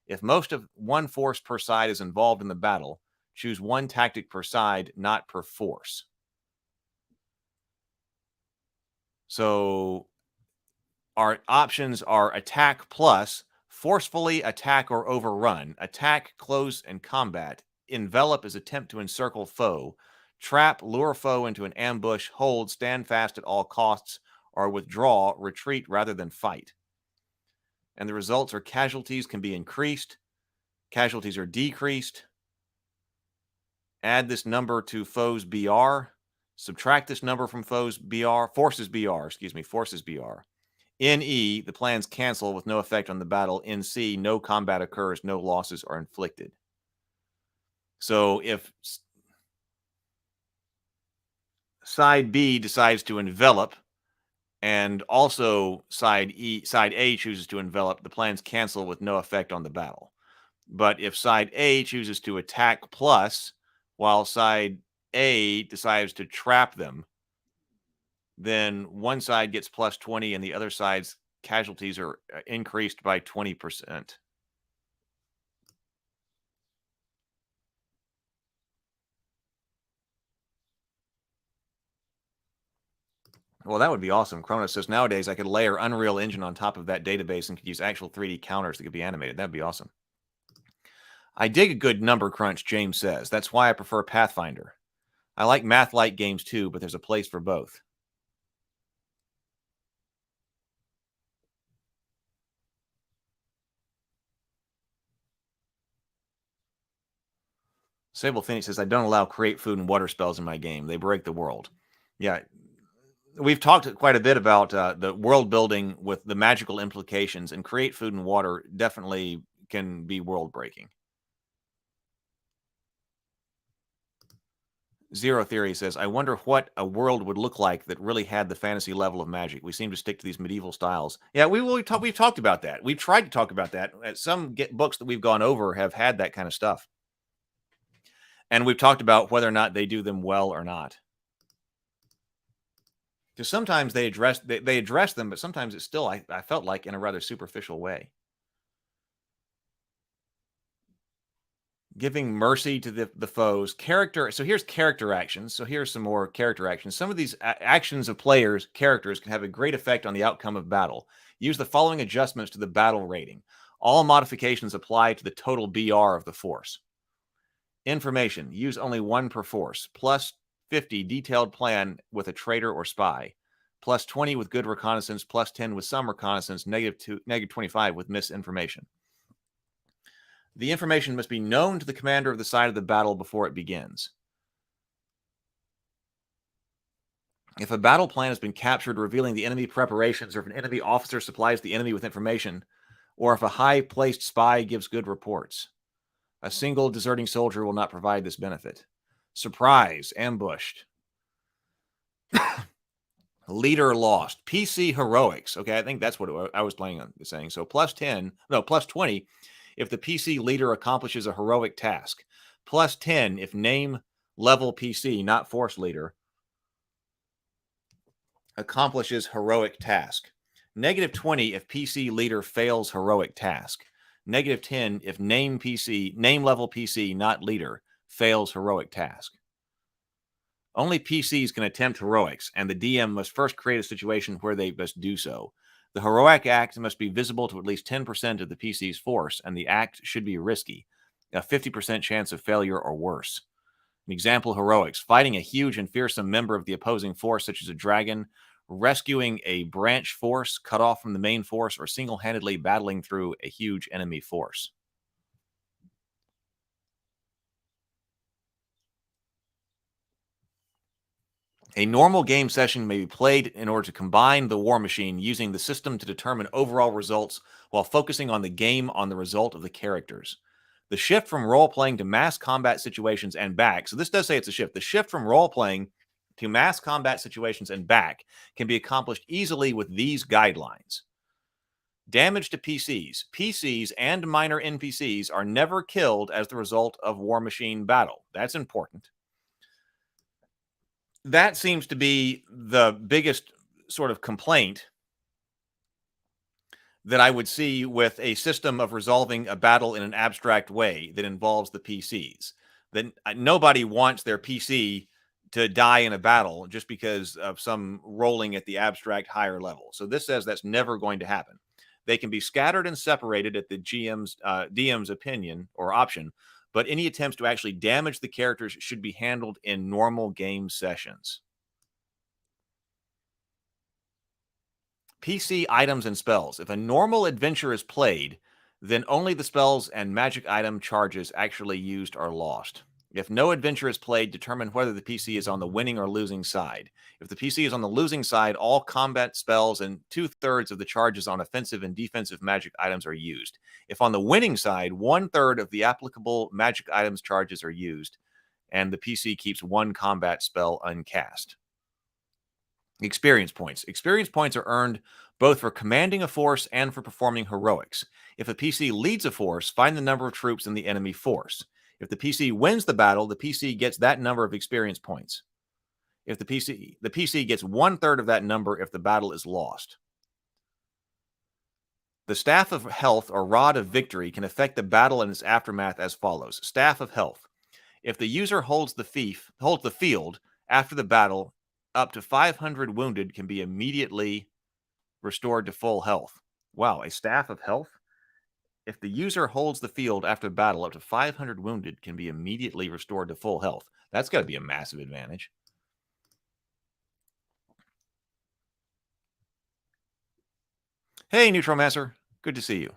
If most of one force per side is involved in the battle, choose one tactic per side, not per force. So our options are attack plus, forcefully attack or overrun, attack, close, and combat. Envelop is attempt to encircle foe, trap, lure foe into an ambush, hold, stand fast at all costs, or withdraw, retreat rather than fight. And the results are casualties can be increased, casualties are decreased. Add this number to foe's BR, subtract this number from foe's BR, forces BR. In E, the plans cancel with no effect on the battle. In C, no combat occurs, no losses are inflicted. So if side B decides to envelop and also side A chooses to envelop, the plans cancel with no effect on the battle. But if side A chooses to attack plus, while side A decides to trap them, then one side gets plus 20 and the other side's casualties are increased by 20%. Well, that would be awesome. Kronos says, nowadays I could layer Unreal Engine on top of that database and could use actual 3D counters that could be animated. That'd be awesome. I dig a good number crunch, James says. That's why I prefer Pathfinder. I like math-like games too, but there's a place for both. Sable Phoenix says, I don't allow create food and water spells in my game. They break the world. Yeah. We've talked quite a bit about the world building with the magical implications, and create food and water definitely can be world breaking. Zero Theory says, I wonder what a world would look like that really had the fantasy level of magic. We seem to stick to these medieval styles. Yeah, we've talked about that. We've tried to talk about that. Some books that we've gone over have had that kind of stuff. And we've talked about whether or not they do them well or not. Because sometimes they address them, but sometimes it's still, I felt like, in a rather superficial way. Giving mercy to the foes. Character. So here's character actions. So here's some more character actions. Some of these actions of characters can have a great effect on the outcome of battle. Use the following adjustments to the battle rating. All modifications apply to the total BR of the force. Information. Use only one per force. Plus 50 detailed plan with a traitor or spy. Plus 20 with good reconnaissance. Plus 10 with some reconnaissance. Negative 25 with misinformation. The information must be known to the commander of the side of the battle before it begins. If a battle plan has been captured revealing the enemy preparations, or if an enemy officer supplies the enemy with information, or if a high-placed spy gives good reports, a single deserting soldier will not provide this benefit. Surprise, ambushed. Leader lost. PC heroics. Okay, I think that's what I was planning on saying. So plus 20 if the PC leader accomplishes a heroic task. Plus 10 if name level PC, not force leader, accomplishes heroic task. Negative 20 if PC leader fails heroic task. Negative 10 if name level PC, not leader, fails heroic task. Only PCs can attempt heroics, and the DM must first create a situation where they must do so. The heroic act must be visible to at least 10% of the PC's force, and the act should be risky, a 50% chance of failure or worse. An example: heroics: fighting a huge and fearsome member of the opposing force, such as a dragon, rescuing a branch force cut off from the main force, or single-handedly battling through a huge enemy force. A normal game session may be played in order to combine the war machine, using the system to determine overall results while focusing on the game on the result of the characters. The shift from role-playing to mass combat situations and back, so this does say it's a shift. The shift from role-playing to mass combat situations and back can be accomplished easily with these guidelines. Damage to PCs. PCs and minor NPCs are never killed as the result of war machine battle. That's important. That seems to be the biggest sort of complaint that I would see with a system of resolving a battle in an abstract way that involves the PCs. Then nobody wants their PC to die in a battle just because of some rolling at the abstract higher level. So this says that's never going to happen. They can be scattered and separated at the DM's opinion or option, but any attempts to actually damage the characters should be handled in normal game sessions. PC items and spells. If a normal adventure is played, then only the spells and magic item charges actually used are lost. If no adventure is played, determine whether the PC is on the winning or losing side. If the PC is on the losing side, all combat spells and 2/3 of the charges on offensive and defensive magic items are used. If on the winning side, 1/3 of the applicable magic items charges are used, and the PC keeps one combat spell uncast. Experience points. Experience points are earned both for commanding a force and for performing heroics. If a PC leads a force, find the number of troops in the enemy force. If the PC wins the battle, the PC gets that number of experience points. If the PC gets 1/3 of that number if the battle is lost. The Staff of Health or Rod of Victory can affect the battle and its aftermath as follows. Staff of Health. If the user holds the field after the battle, up to 500 wounded can be immediately restored to full health. Wow, a Staff of Health? If the user holds the field after battle, up to 500 wounded can be immediately restored to full health. That's got to be a massive advantage. Hey, Neutromancer. Good to see you.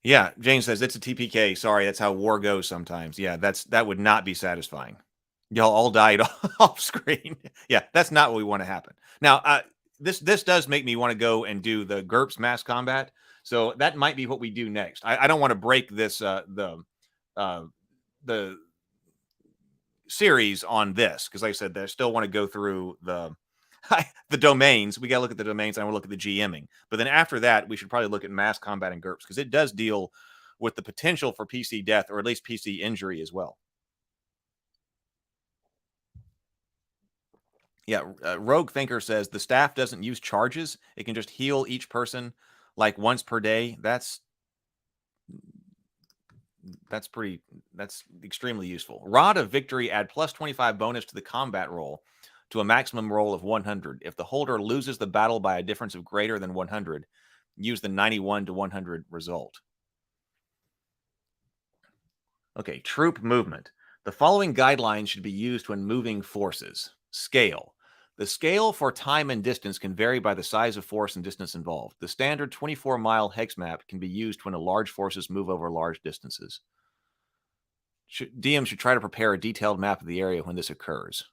Yeah, Jane says, it's a TPK. Sorry, that's how war goes sometimes. Yeah, that would not be satisfying. Y'all all died off screen. Yeah, that's not what we want to happen. Now, this does make me want to go and do the GURPS mass combat. So that might be what we do next. I don't want to break this the the series on this, because like I said, I still want to go through the domains. We got to look at the domains, and I want to look at the GMing. But then after that, we should probably look at mass combat and GURPS, because it does deal with the potential for PC death, or at least PC injury as well. Yeah, Rogue Thinker says the staff doesn't use charges. It can just heal each person like once per day. That's extremely useful. Rod of Victory, add plus 25 bonus to the combat roll to a maximum roll of 100. If the holder loses the battle by a difference of greater than 100, use the 91 to 100 result. Okay, troop movement. The following guidelines should be used when moving forces. Scale. The scale for time and distance can vary by the size of force and distance involved. The standard 24-mile hex map can be used when large forces move over large distances. DM should try to prepare a detailed map of the area when this occurs.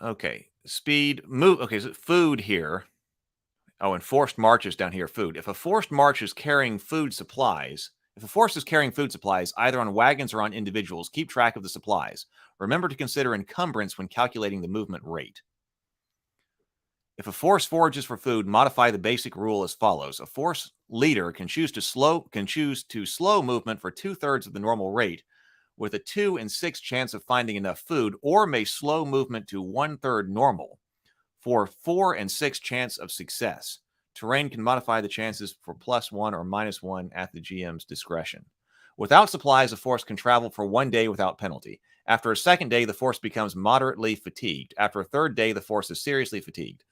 Okay, speed, move. Okay, so food here. Oh, and forced marches down here, food. If a forced march is carrying food supplies, if a force is carrying food supplies, either on wagons or on individuals, keep track of the supplies. Remember to consider encumbrance when calculating the movement rate. If a force forages for food, modify the basic rule as follows. A force leader can choose to slow movement for 2/3 of the normal rate, with a 2 in 6 chance of finding enough food, or may slow movement to 1/3 normal for 4 in 6 chance of success. Terrain can modify the chances for +1 or -1 at the GM's discretion. Without supplies, a force can travel for 1 day without penalty. After a second day, the force becomes moderately fatigued. After a third day, the force is seriously fatigued.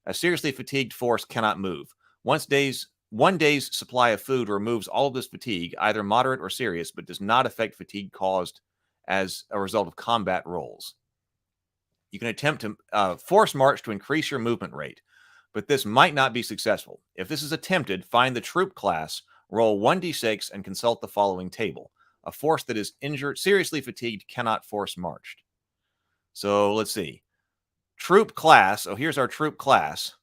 A seriously fatigued force cannot move. 1 day's supply of food removes all of this fatigue, either moderate or serious, but does not affect fatigue caused as a result of combat rolls. You can attempt to force march to increase your movement rate, but this might not be successful. If this is attempted, find the troop class, roll 1d6, and consult the following table. A force that is injured, seriously fatigued, cannot force marched. So let's see. Troop class. Oh, here's our troop class.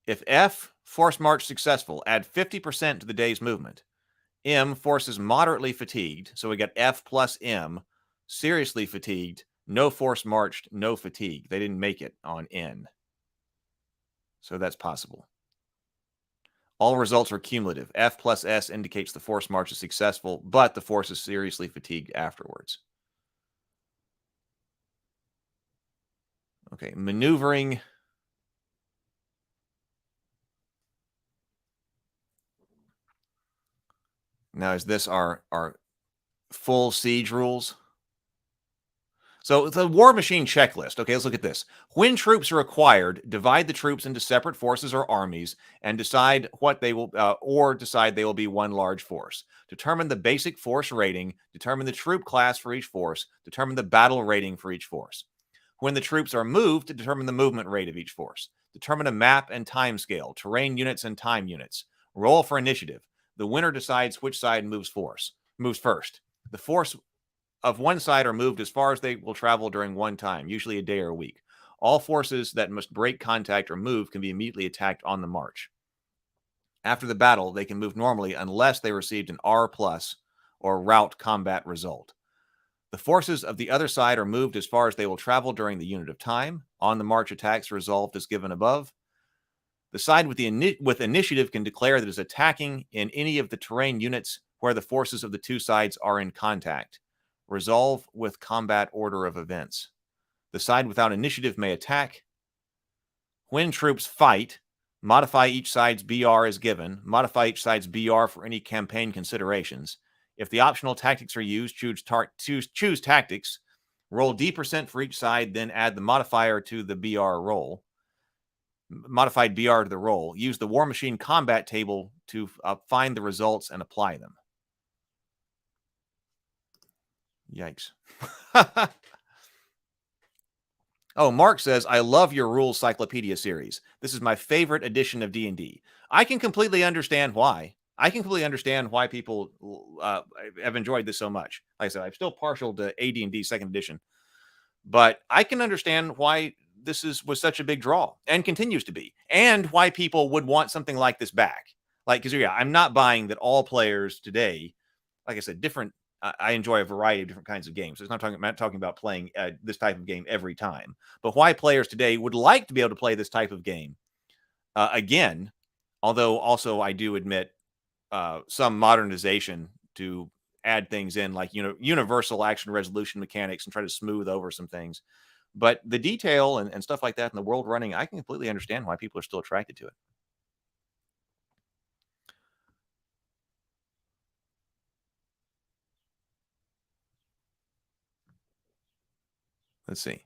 If F, force march successful, add 50% to the day's movement. M, force is moderately fatigued. So we got F plus M, seriously fatigued, no force marched, no fatigue. They didn't make it on N. So that's possible. All results are cumulative. F plus S indicates the force march is successful, but the force is seriously fatigued afterwards. Okay, maneuvering. Now, is this our full siege rules? So the War Machine checklist. Okay, let's look at this. When troops are acquired, divide the troops into separate forces or armies and decide what they will, decide they will be one large force. Determine the basic force rating, determine the troop class for each force, determine the battle rating for each force. When the troops are moved, determine the movement rate of each force. Determine a map and time scale, terrain units and time units. Roll for initiative. The winner decides which side moves first. The force of one side are moved as far as they will travel during one time, usually a day or a week. All forces that must break contact or move can be immediately attacked on the march. After the battle, they can move normally unless they received an R+ or rout combat result. The forces of the other side are moved as far as they will travel during the unit of time. On the march attacks resolved as given above. The side with initiative can declare that it is attacking in any of the terrain units where the forces of the two sides are in contact. Resolve with combat order of events. The side without initiative may attack. When troops fight, modify each side's BR as given. Modify each side's BR for any campaign considerations. If the optional tactics are used, choose tactics. Roll D% for each side, then add the modifier to the BR roll. Modified BR to the roll. Use the War Machine combat table to find the results and apply them. Yikes. Oh, Mark says, I love your rules Cyclopedia series. This is my favorite edition of D&D. I can completely understand why. I can completely understand why people have enjoyed this so much. Like I said, I'm still partial to AD&D 2nd edition. But I can understand why this was such a big draw and continues to be. And why people would want something like this back. Like, because yeah, I'm not buying that all players today, like I said, different. I enjoy a variety of different kinds of games. So it's I'm not talking about playing this type of game every time, but why players today would like to be able to play this type of game again. Although also I do admit some modernization to add things in, like universal action resolution mechanics, and try to smooth over some things. But the detail and stuff like that in the world running, I can completely understand why people are still attracted to it. Let's see.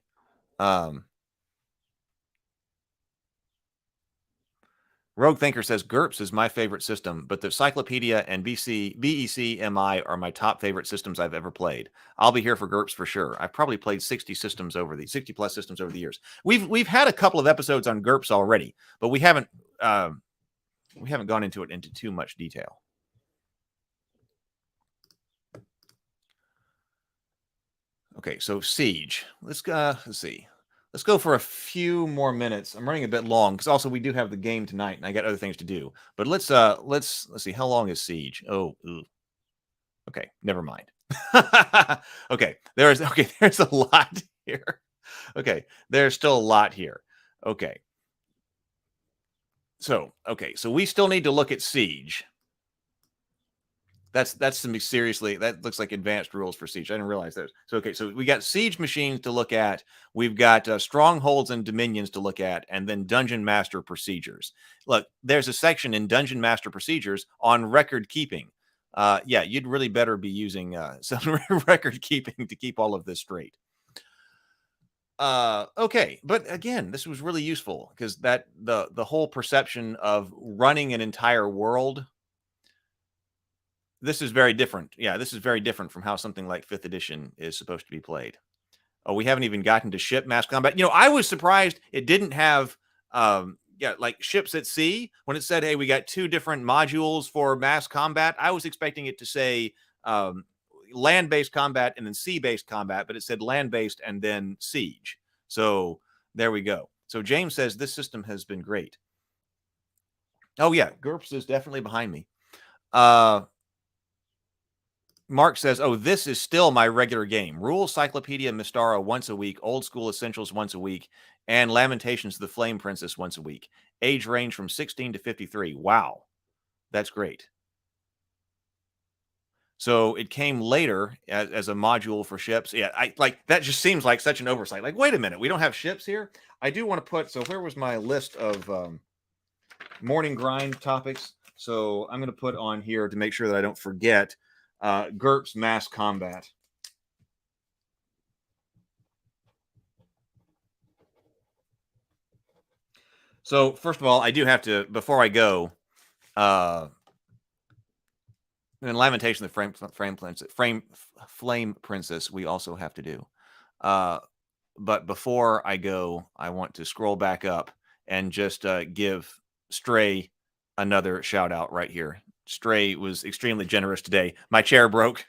Rogue Thinker says GURPS is my favorite system, but the Cyclopedia and BEC-MI are my top favorite systems I've ever played. I'll be here for GURPS for sure. I've probably played 60 plus systems over the years. We've had a couple of episodes on GURPS already, but we haven't gone into it into too much detail. Okay, so Siege. Let's see. Let's go for a few more minutes. I'm running a bit long because also we do have the game tonight, and I got other things to do. But let's see. How long is Siege? Oh, okay, never mind. Okay, there's a lot here. Okay, there's still a lot here. Okay. So we still need to look at Siege. That's seriously, that looks like advanced rules for Siege. I didn't realize those. So we got Siege machines to look at. We've got strongholds and dominions to look at, and then Dungeon Master procedures. Look, there's a section in Dungeon Master procedures on record keeping. Yeah, you'd really better be using some record keeping to keep all of this straight. Okay, but again, this was really useful because the whole perception of running an entire world. This is very different. Yeah, this is very different from how something like 5th edition is supposed to be played. Oh, we haven't even gotten to ship mass combat. I was surprised it didn't have, like ships at sea. When it said, hey, we got 2 different modules for mass combat, I was expecting it to say land-based combat and then sea-based combat, but it said land-based and then siege. So there we go. So James says this system has been great. Oh, yeah, GURPS is definitely behind me. Mark says, oh, this is still my regular game. Rules, Cyclopedia, Mystara once a week, Old School Essentials once a week, and Lamentations of the Flame Princess once a week. Age range from 16 to 53. Wow. That's great. So it came later as a module for ships. Yeah, that just seems like such an oversight. Like, wait a minute, we don't have ships here? I do want to put, so where was my list of morning grind topics? So I'm going to put on here to make sure that I don't forget GURPS mass combat. So first of all, I do have to, before I go, in Lamentation of the Flame Princess, we also have to do. But before I go, I want to scroll back up and just give Stray another shout out right here. Stray was extremely generous today. My chair broke.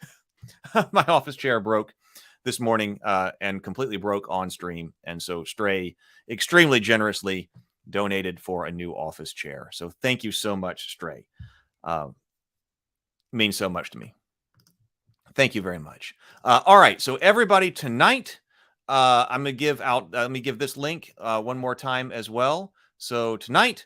My office chair broke this morning and completely broke on stream. And so Stray extremely generously donated for a new office chair. So thank you so much, Stray. Means so much to me. Thank you very much. All right. So everybody, tonight, I'm going to give out, let me give this link one more time as well. So tonight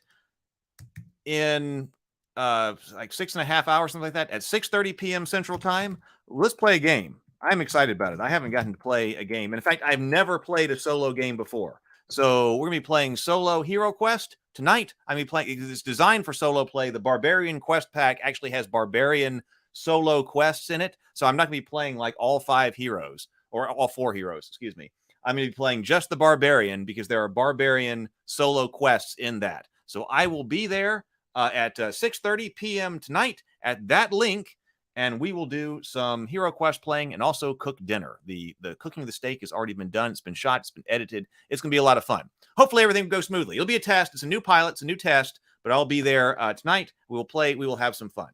in like 6.5 hours, something like that, at 6:30 p.m. Central Time, let's play a game. I'm excited about it. I haven't gotten to play a game. And in fact, I've never played a solo game before. So we're going to be playing Solo Hero Quest tonight. I'm going to be playing, it's designed for solo play. The Barbarian Quest Pack actually has Barbarian solo quests in it. So I'm not going to be playing like all 5 heroes or all 4 heroes, excuse me. I'm going to be playing just the Barbarian because there are Barbarian solo quests in that. So I will be there at 6:30 p.m. tonight at that link, and we will do some Hero Quest playing and also cook dinner. The cooking of the steak has already been done. It's been shot. It's been edited. It's going to be a lot of fun. Hopefully everything goes smoothly. It'll be a test. It's a new pilot. It's a new test, but I'll be there tonight. We will play. We will have some fun.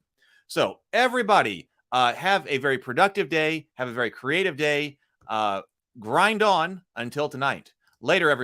So everybody have a very productive day. Have a very creative day. Grind on until tonight. Later, everybody.